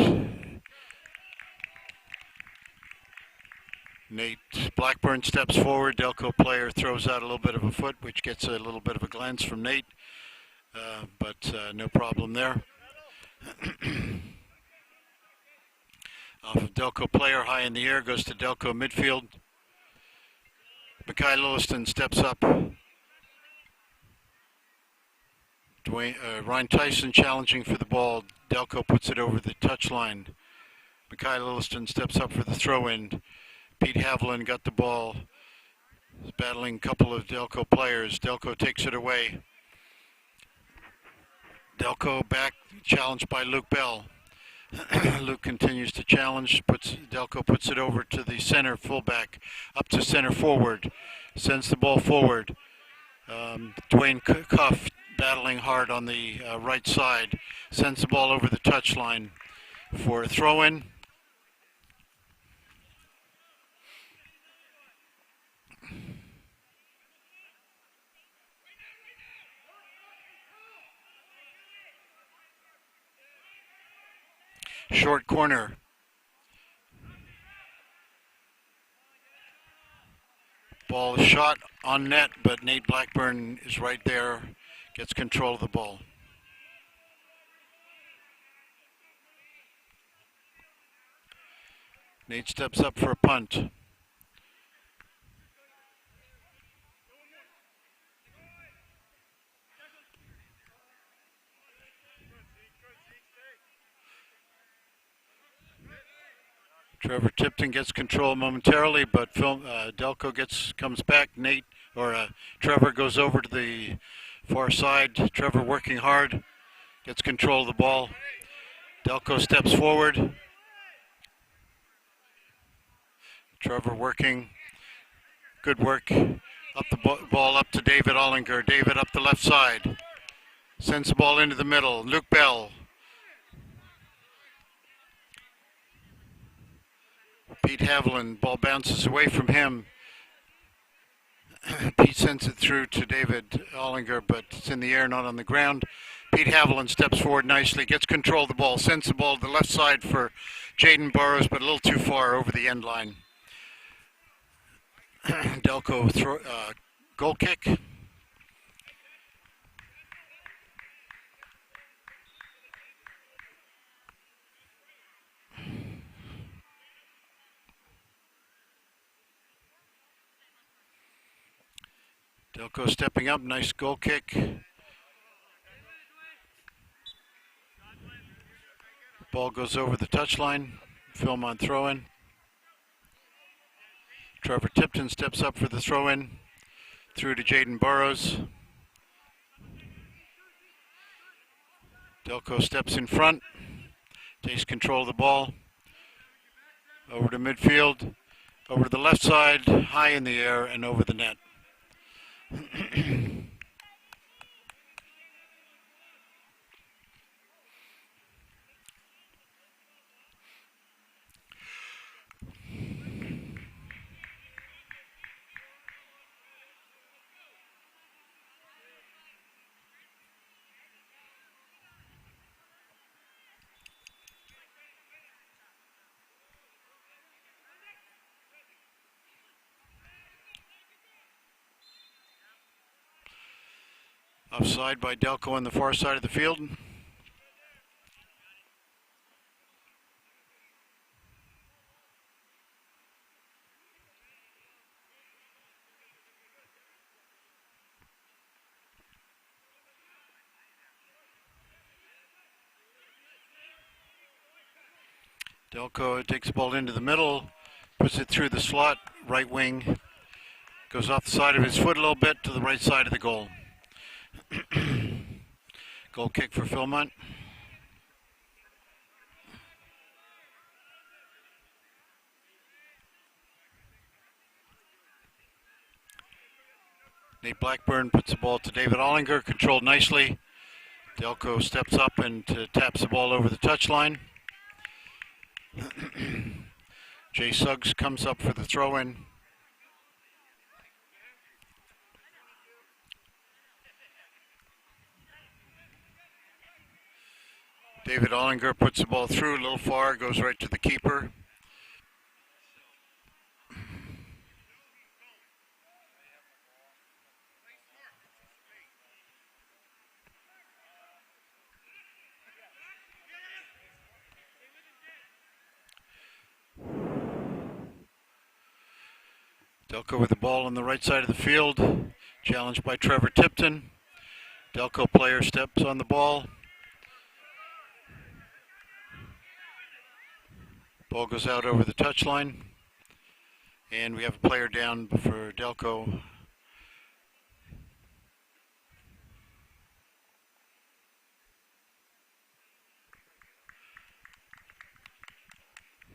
Nate Blackburn steps forward. Delco player throws out a little bit of a foot, which gets a little bit of a glance from Nate, but no problem there. Off of Delco player, high in the air, goes to Delco midfield. Mackay Lilliston steps up. Ryan Tyson challenging for the ball. Delco puts it over the touchline. Mackay Lilliston steps up for the throw-in. Pete Haviland got the ball. He's battling a couple of Delco players. Delco takes it away. Delco back, challenged by Luke Bell. Luke continues to challenge. Delco puts it over to the center fullback, up to center forward. Sends the ball forward. Dwayne Cuff battling hard on the right side. Sends the ball over the touchline for a throw-in. Short corner. Ball is shot on net, but Nate Blackburn is right there, gets control of the ball. Nate steps up for a punt. Trevor Tipton gets control momentarily, but Delco comes back. Trevor goes over to the far side. Trevor working hard, gets control of the ball. Delco steps forward. Trevor working, good work. Up the ball up to David Ollinger. David up the left side. Sends the ball into the middle. Luke Bell. Pete Haviland, ball bounces away from him. Pete sends it through to David Ollinger, but it's in the air, not on the ground. Pete Haviland steps forward nicely, gets control of the ball, sends the ball to the left side for Jaden Burrows, but a little too far over the end line. Delco goal kick. Delco stepping up, nice goal kick. Ball goes over the touchline, film on throw-in. Trevor Tipton steps up for the throw-in, through to Jaden Burrows. Delco steps in front, takes control of the ball. Over to midfield, over to the left side, high in the air and over the net. Offside by Delco on the far side of the field. Delco takes the ball into the middle, puts it through the slot, right wing, goes off the side of his foot a little bit to the right side of the goal. Goal kick for Philmont. Nate Blackburn puts the ball to David Ollinger, controlled nicely. Delco steps up and taps the ball over the touchline. Jay Suggs comes up for the throw-in. David Ollinger puts the ball through a little far, goes right to the keeper. Delco with the ball on the right side of the field, challenged by Trevor Tipton. Delco player steps on the ball. Ball goes out over the touchline, and we have a player down for Delco.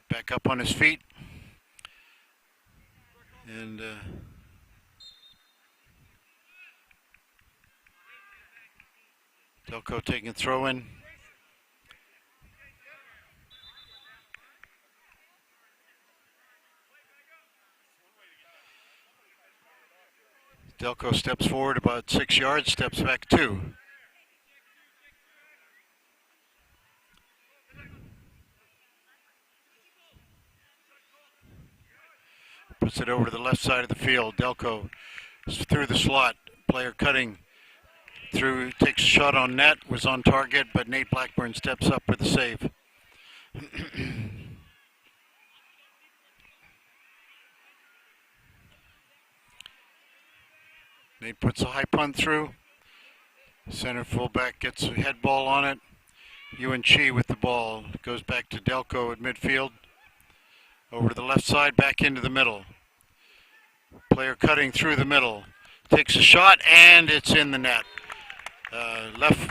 Back up on his feet, and Delco taking a throw in. Delco steps forward about 6 yards, steps back 2. Puts it over to the left side of the field. Delco through the slot. Player cutting through, takes a shot on net, was on target, but Nate Blackburn steps up with the save. Nate puts a high punt through. Center fullback gets a head ball on it. Yuan Chi with the ball. Goes back to Delco at midfield. Over to the left side, back into the middle. Player cutting through the middle. Takes a shot, and it's in the net.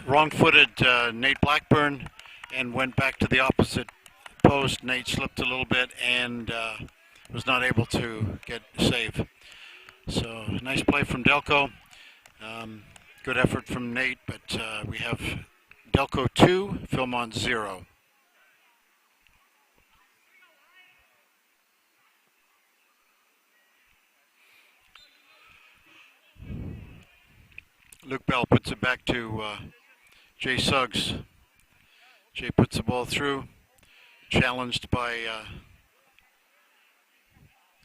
Wrong-footed Nate Blackburn, and went back to the opposite post. Nate slipped a little bit and was not able to get a save. So nice play from Delco. Good effort from Nate, but we have Delco 2, Philmont 0. Luke Bell puts it back to Jay Suggs. Jay puts the ball through, challenged by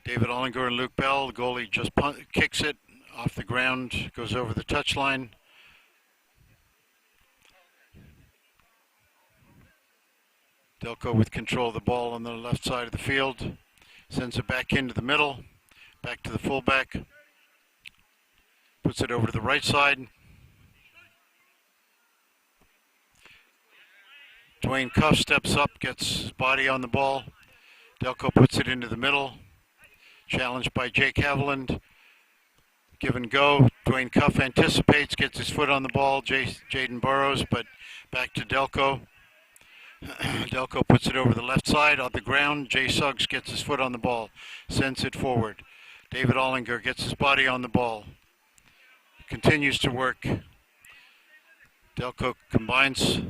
David Ollinger and Luke Bell. The goalie just kicks it off the ground, goes over the touchline. Delco with control of the ball on the left side of the field. Sends it back into the middle, back to the fullback. Puts it over to the right side. Dwayne Cuff steps up, gets his body on the ball. Delco puts it into the middle. Challenged by Jake Haviland. Give and go. Dwayne Cuff anticipates, gets his foot on the ball. Jaden Burrows, but back to Delco. Delco puts it over the left side on the ground. Jay Suggs gets his foot on the ball, sends it forward. David Ollinger gets his body on the ball. Continues to work. Delco combines.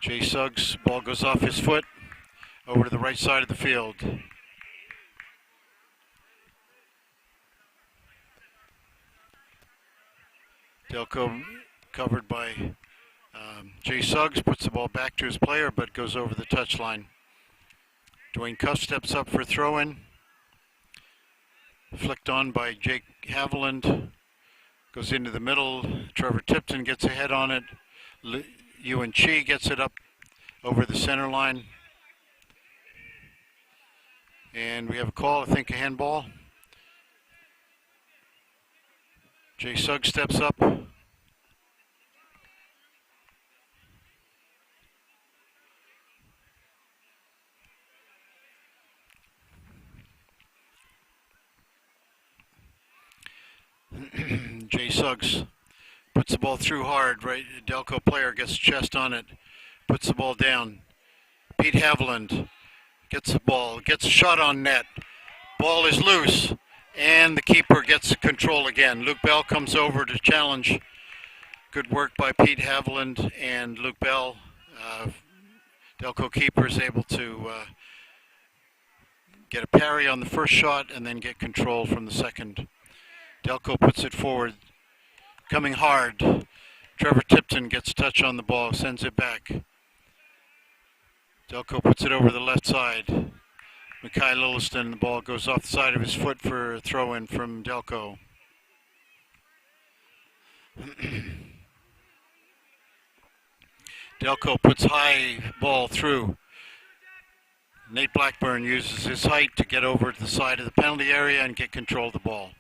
Jay Suggs, ball goes off his foot, over to the right side of the field. Delco covered by Jay Suggs, puts the ball back to his player, but goes over the touchline. Dwayne Cuff steps up for throw-in. Flicked on by Jake Haviland. Goes into the middle. Trevor Tipton gets a head on it. Yuan Chi gets it up over the center line. And we have a call, I think a handball. Jay Suggs steps up. Jay Suggs puts the ball through hard, right? Delco player gets chest on it, puts the ball down. Pete Haviland gets the ball, gets a shot on net. Ball is loose, and the keeper gets control again. Luke Bell comes over to challenge. Good work by Pete Haviland and Luke Bell. Delco keeper is able to get a parry on the first shot and then get control from the second. Delco puts it forward, coming hard. Trevor Tipton gets a touch on the ball, sends it back. Delco puts it over the left side. Mackay Lilliston, the ball goes off the side of his foot for a throw-in from Delco. Delco puts high ball through. Nate Blackburn uses his height to get over to the side of the penalty area and get control of the ball.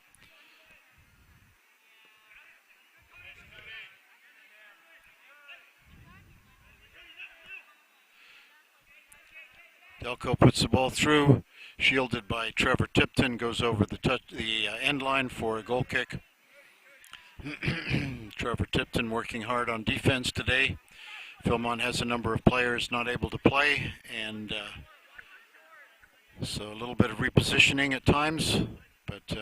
Delco puts the ball through, shielded by Trevor Tipton, goes over the end line for a goal kick. Trevor Tipton working hard on defense today. Philmont has a number of players not able to play, and so a little bit of repositioning at times, but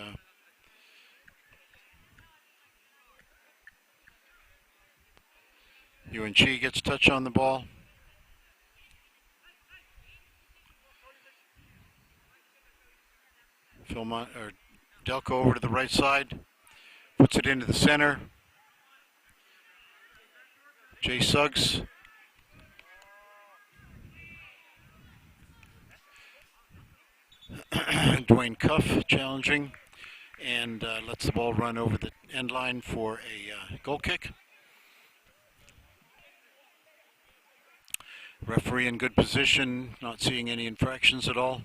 UNC gets touch on the ball. Delco over to the right side, puts it into the center. Jay Suggs. Dwayne Cuff challenging, and lets the ball run over the end line for a goal kick. Referee in good position, not seeing any infractions at all.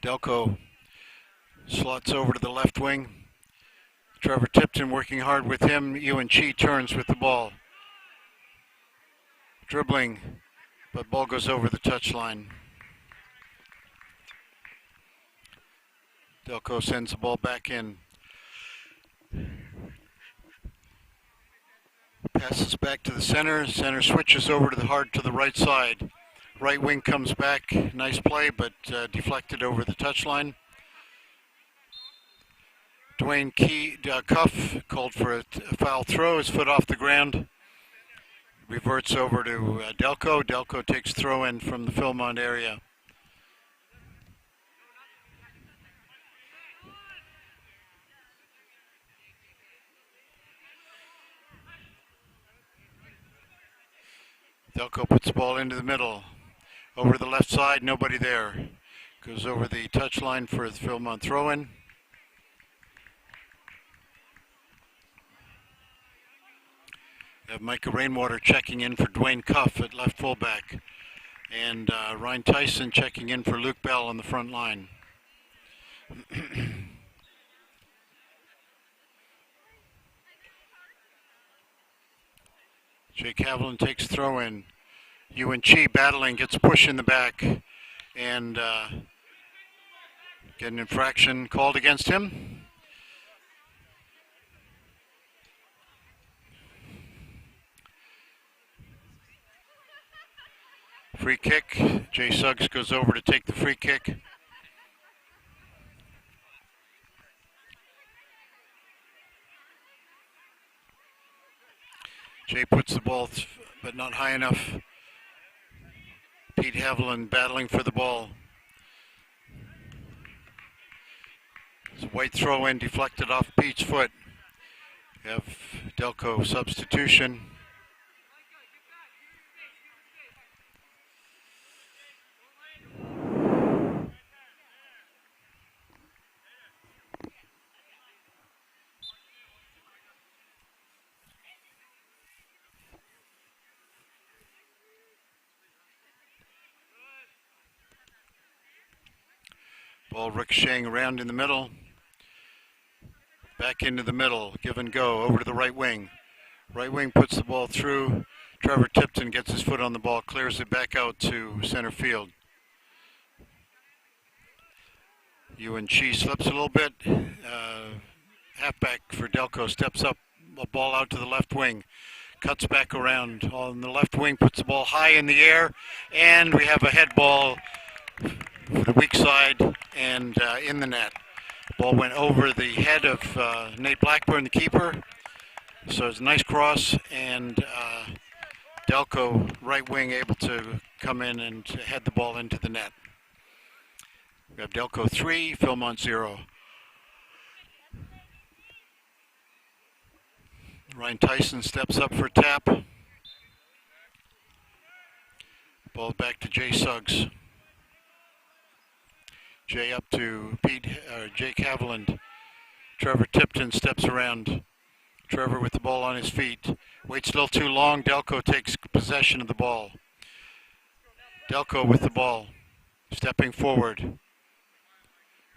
Delco slots over to the left wing. Trevor Tipton working hard with him. UNC turns with the ball. Dribbling, but ball goes over the touchline. Delco sends the ball back in. Passes back to the center. Center switches over to the right side. Right wing comes back. Nice play, but deflected over the touchline. Dwayne Cuff called for a foul throw. His foot off the ground. Reverts over to Delco. Delco takes throw in from the Philmont area. Delco puts the ball into the middle. Over the left side, nobody there. Goes over the touchline for the Philmont throw-in. Have Micah Rainwater checking in for Dwayne Cuff at left fullback. And Ryan Tyson checking in for Luke Bell on the front line. Jake Haviland takes throw in. UNC battling, gets a push in the back, and get an infraction called against him. Free kick. Jay Suggs goes over to take the free kick. Jay puts the ball, but not high enough. Pete Haviland battling for the ball. It's a white throw in, deflected off Pete's foot. We have Delco substitution. Ball ricocheting around in the middle. Back into the middle, give and go, over to the right wing. Right wing puts the ball through. Trevor Tipton gets his foot on the ball, clears it back out to center field. UNC slips a little bit. Halfback for Delco steps up, a ball out to the left wing. Cuts back around on the left wing, puts the ball high in the air, and we have a head ball for the weak side and in the net. Ball went over the head of Nate Blackburn, the keeper. So it's a nice cross, and Delco right wing able to come in and head the ball into the net. We have Delco 3, Philmont 0. Ryan Tyson steps up for a tap. Ball back to Jay Suggs. Jay up to Jake Haviland. Trevor Tipton steps around. Trevor with the ball on his feet. Waits a little too long. Delco takes possession of the ball. Delco with the ball, stepping forward.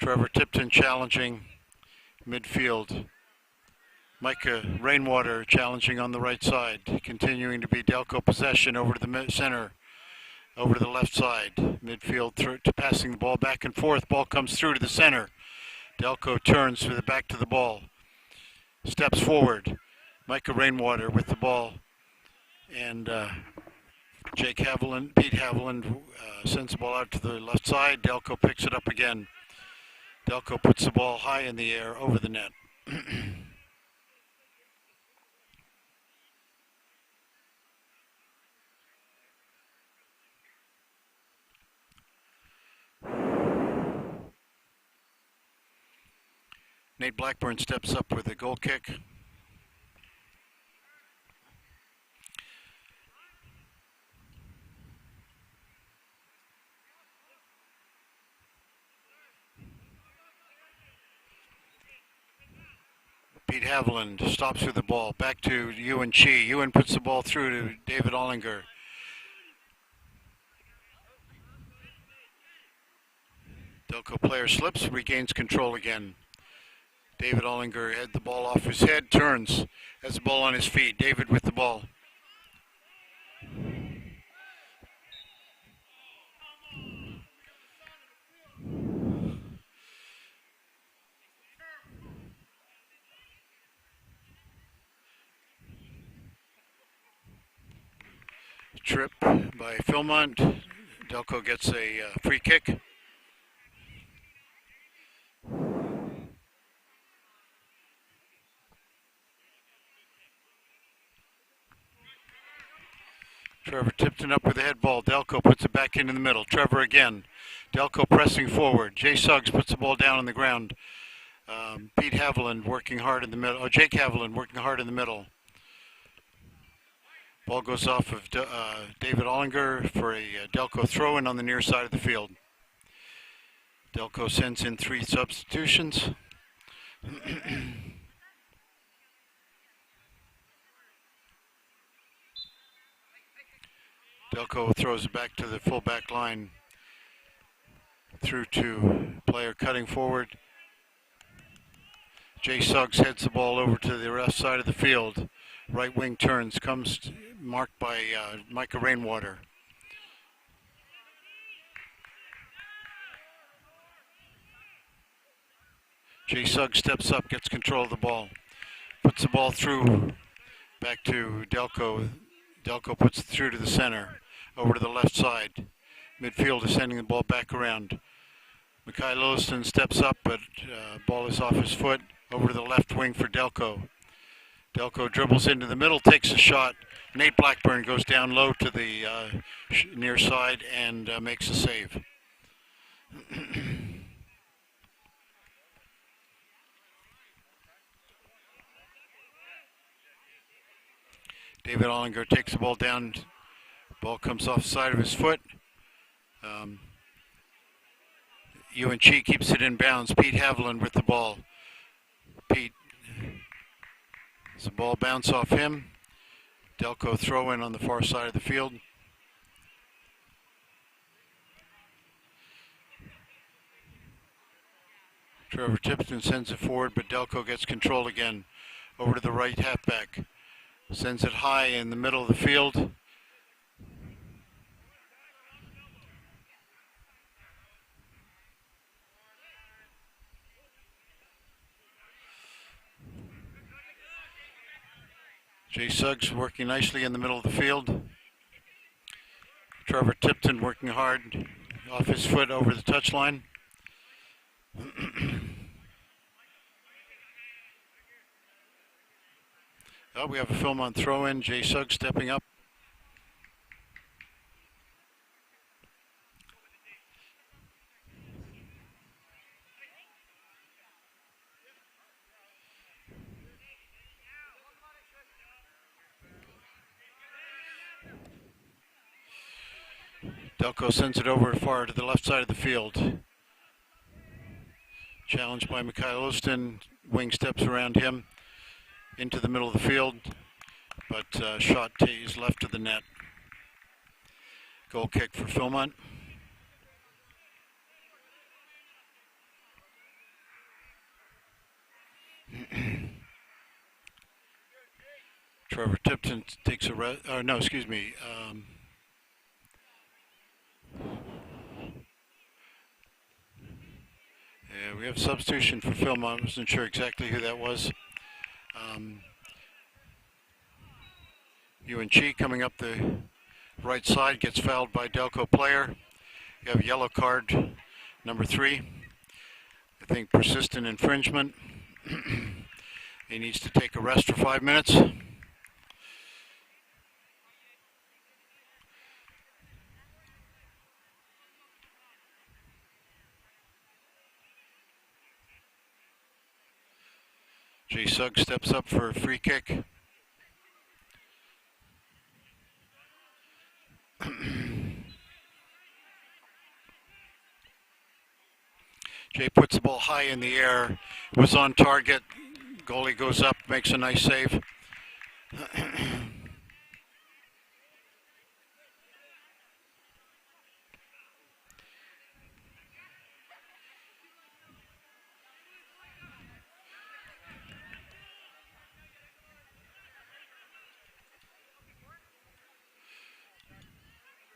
Trevor Tipton challenging midfield. Micah Rainwater challenging on the right side, continuing to be Delco possession over to the center, over to the left side. Midfield to passing the ball back and forth. Ball comes through to the center. Delco turns to the back to the ball, steps forward. Micah Rainwater with the ball, and Pete Haviland sends the ball out to the left side. Delco picks it up again. Delco puts the ball high in the air over the net. Nate Blackburn steps up with a goal kick. Pete Haviland stops with the ball. Back to Ewan Chi. Ewan puts the ball through to David Ollinger. Delco player slips, regains control again. David Ollinger had the ball off his head, turns, has the ball on his feet. David with the ball. Trip by Philmont. Delco gets a free kick. Trevor Tipton up with the head ball. Delco puts it back into the middle. Trevor again. Delco pressing forward. Jay Suggs puts the ball down on the ground. Pete Haviland working hard in the middle. Jake Haviland working hard in the middle. Ball goes off of David Ollinger for a Delco throw-in on the near side of the field. Delco sends in 3 substitutions. Delco throws it back to the full-back line. Through to player cutting forward. Jay Suggs heads the ball over to the left side of the field. Right wing turns, comes marked by Micah Rainwater. Jay Suggs steps up, gets control of the ball. Puts the ball through, back to Delco. Delco puts it through to the center, over to the left side. Midfield is sending the ball back around. Mikhail Lilliston steps up, but ball is off his foot, over to the left wing for Delco. Delco dribbles into the middle, takes a shot. Nate Blackburn goes down low to the near side and makes a save. David Ollinger takes the ball down. Ball comes off the side of his foot. Ewan Chi keeps it in bounds. Pete Haviland with the ball. Pete. The ball bounce off him. Delco throw in on the far side of the field. Trevor Tipton sends it forward, but Delco gets control again. Over to the right halfback. Sends it high in the middle of the field. Jay Suggs working nicely in the middle of the field. Trevor Tipton working hard off his foot over the touchline. Oh, we have a film on throw-in. Jay Suggs stepping up. Delco sends it over far to the left side of the field. Challenged by Mikhail Lilliston. Wing steps around him into the middle of the field, but shot is left to the net. Goal kick for Philmont. Trevor Tipton takes a yeah, we have substitution for Philmont. I wasn't sure exactly who that was. UNC coming up the right side gets fouled by Delco player. You have a yellow card, number 3. I think persistent infringement. He needs to take a rest for 5 minutes. Jay Suggs steps up for a free kick. Jay puts the ball high in the air, was on target. Goalie goes up, makes a nice save.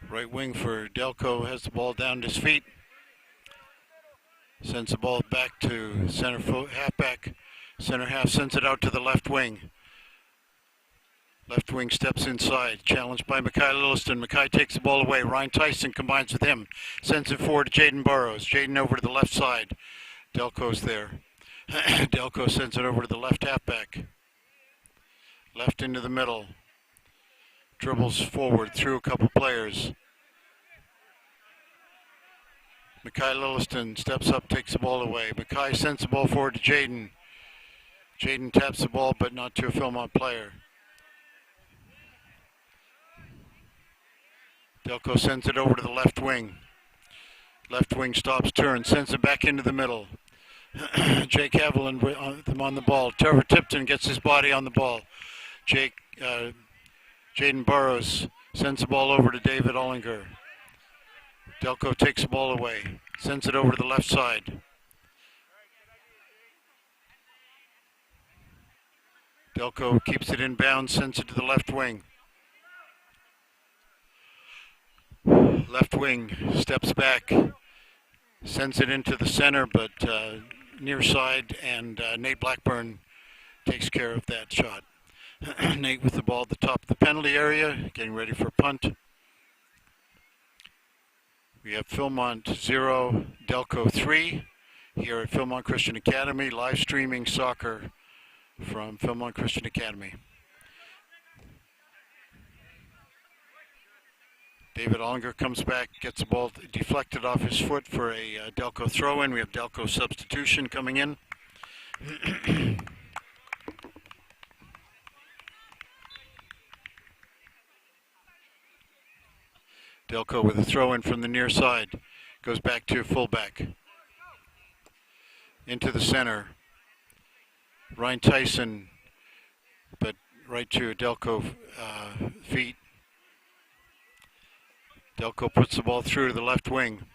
Right wing for Delco has the ball down to his feet. Sends the ball back to halfback. Center half sends it out to the left wing. Left wing steps inside. Challenged by Mackay Lilliston. Mackay takes the ball away. Ryan Tyson combines with him. Sends it forward to Jaden Burrows. Jaden over to the left side. Delco's there. Delco sends it over to the left halfback. Left into the middle. Dribbles forward through a couple players. Mackay Lilliston steps up, takes the ball away. Mackay sends the ball forward to Jaden. Jaden taps the ball, but not to a Philmont player. Delco sends it over to the left wing. Left wing stops, turns, sends it back into the middle. Jake Haviland on the ball. Trevor Tipton gets his body on the ball. Jaden Burrows sends the ball over to David Ollinger. Delco takes the ball away, sends it over to the left side. Delco keeps it inbound, sends it to the left wing. Left wing steps back, sends it into the center, but near side, and Nate Blackburn takes care of that shot. Nate with the ball at the top of the penalty area, getting ready for punt. We have Philmont 0, Delco 3 here at Philmont Christian Academy, live streaming soccer from Philmont Christian Academy. David Ollinger comes back, gets the ball deflected off his foot for a Delco throw-in. We have Delco substitution coming in. Delco with a throw-in from the near side. Goes back to fullback. Into the center. Ryan Tyson, but right to Delco feet. Delco puts the ball through to the left wing.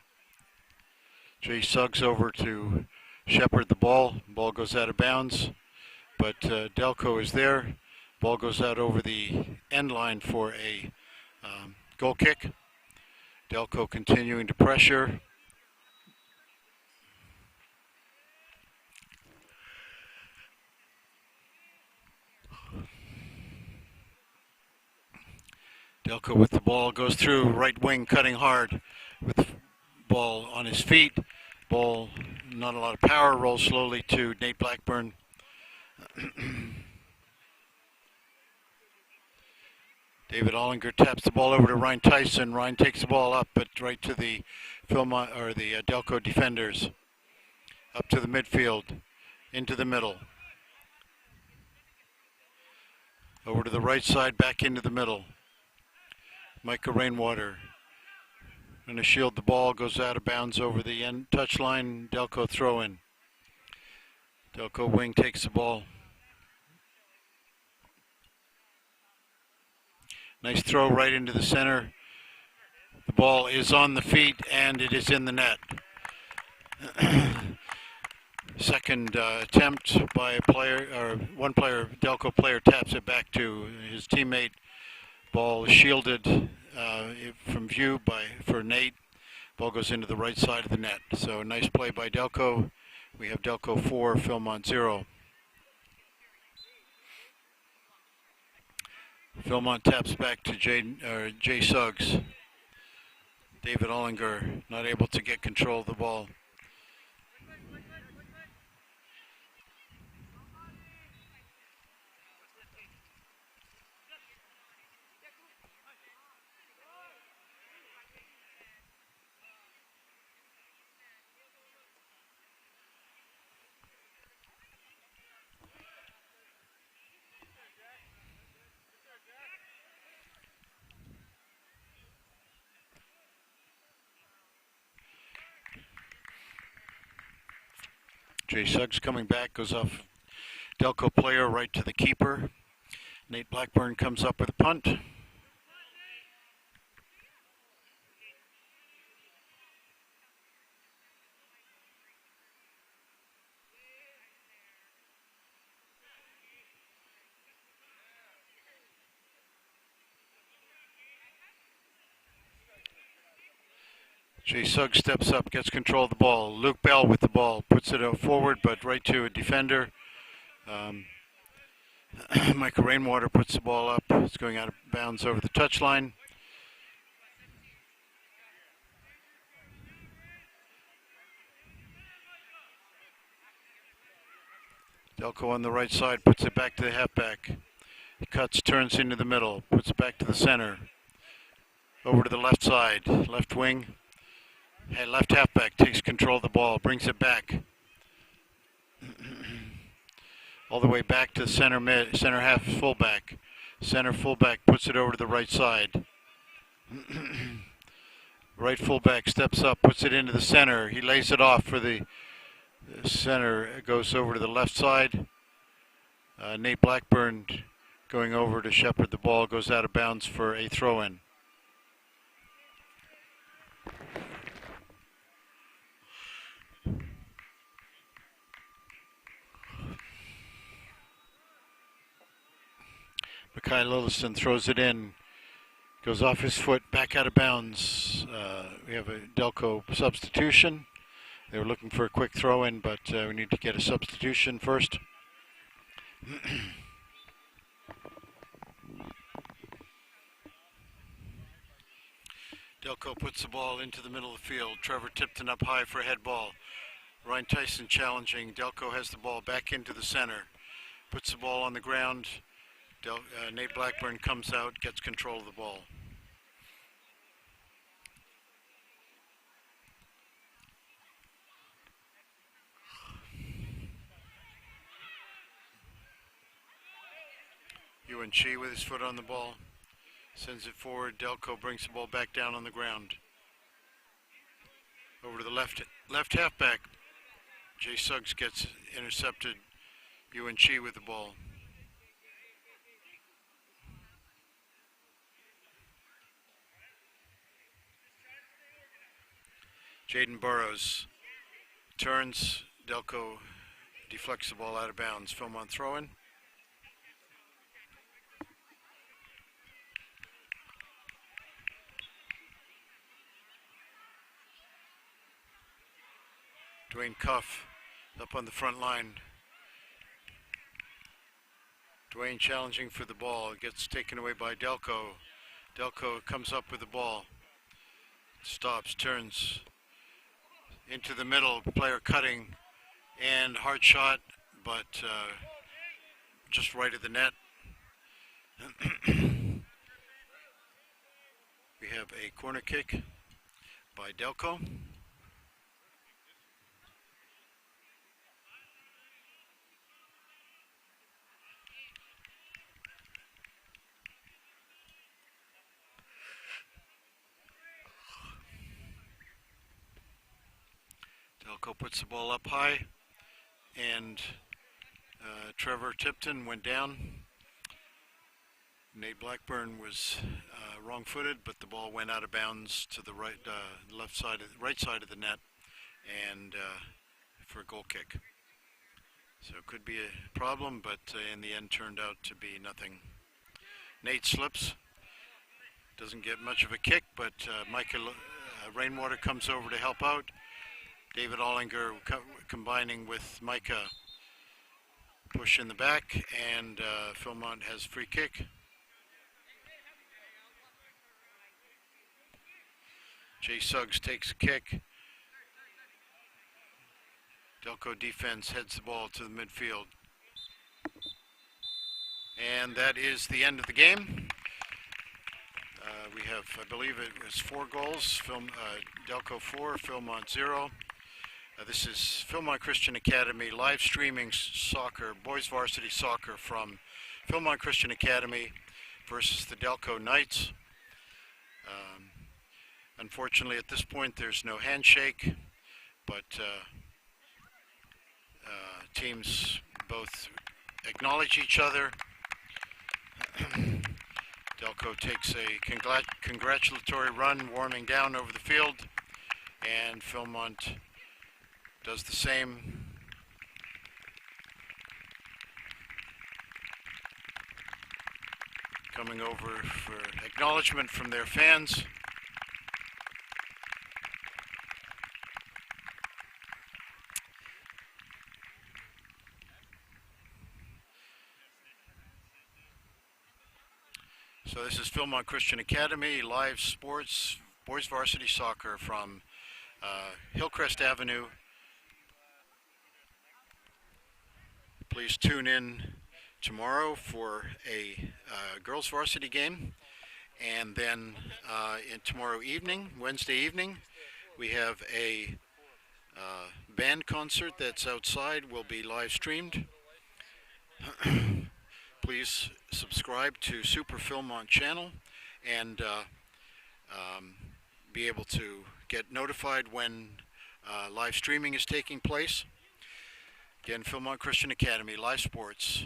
Jay Suggs over to shepherd the ball. Ball goes out of bounds, but Delco is there. Ball goes out over the end line for a goal kick. Delco continuing to pressure. Delco with the ball, goes through, right wing cutting hard with the ball on his feet. Ball, not a lot of power, rolls slowly to Nate Blackburn. David Ollinger taps the ball over to Ryan Tyson. Ryan takes the ball up, but right to the Delco defenders. Up to the midfield, into the middle. Over to the right side, back into the middle. Micah Rainwater going to shield the ball, goes out of bounds over the end touch line. Delco throw in. Delco wing takes the ball. Nice throw right into the center. The ball is on the feet and it is in the net. Second attempt by a player, or one player, Delco player taps it back to his teammate. Ball shielded from view for Nate. Ball goes into the right side of the net. So nice play by Delco. We have Delco 4, Philmont 0. Philmont taps back to Jay Suggs. David Ollinger not able to get control of the ball. Jay Suggs coming back, goes off Delco player right to the keeper. Nate Blackburn comes up with a punt. Jay Suggs steps up, gets control of the ball. Luke Bell with the ball, puts it forward, but right to a defender. Michael Rainwater puts the ball up. It's going out of bounds over the touchline. Delco on the right side, puts it back to the halfback. Cuts, turns into the middle, puts it back to the center. Over to the left side, left wing. Hey, left halfback takes control of the ball, brings it back. All the way back to center half fullback. Center fullback puts it over to the right side. Right fullback steps up, puts it into the center. He lays it off for the center. It goes over to the left side. Nate Blackburn going over to shepherd the ball, goes out of bounds for a throw-in. Mackay Lillison throws it in, goes off his foot, back out of bounds. We have a Delco substitution. They were looking for a quick throw-in, but we need to get a substitution first. Delco puts the ball into the middle of the field. Trevor Tipton up high for a head ball. Ryan Tyson challenging. Delco has the ball back into the center. Puts the ball on the ground. Nate Blackburn comes out, gets control of the ball. Ewan Chi with his foot on the ball. Sends it forward. Delco brings the ball back down on the ground. Over to the left halfback. Jay Suggs gets intercepted. Ewan Chi with the ball. Jaden Burrows turns. Delco deflects the ball out of bounds. Philmont throw-in. Dwayne Cuff up on the front line. Dwayne challenging for the ball. Gets taken away by Delco. Delco comes up with the ball. Stops, turns into the middle. Player cutting and hard shot, but just right of the net. We have a corner kick by Delco. Delco puts the ball up high, and Trevor Tipton went down. Nate Blackburn was wrong-footed, but the ball went out of bounds to the right side of the net, and for a goal kick. So it could be a problem, but in the end turned out to be nothing. Nate slips, doesn't get much of a kick, but Micah Rainwater comes over to help out. David Ollinger combining with Micah, push in the back, and Philmont has free kick. Jay Suggs takes a kick. Delco defense heads the ball to the midfield. And that is the end of the game. We have, I believe it was 4 goals. Delco 4, Philmont 0. This is Philmont Christian Academy live streaming soccer, boys varsity soccer from Philmont Christian Academy versus the Delco Knights. Unfortunately, at this point, there's no handshake, but teams both acknowledge each other. Delco takes a congratulatory run, warming down over the field, and Philmont does the same. Coming over for acknowledgement from their fans. So this is Philmont Christian Academy, live sports, boys varsity soccer from Hillcrest Avenue. Please tune in tomorrow for a girls varsity game. And then tomorrow evening, Wednesday evening, we have a band concert that's outside, will be live streamed. Please subscribe to Super Philmont channel and be able to get notified when live streaming is taking place. Again, Philmont Christian Academy, live sports.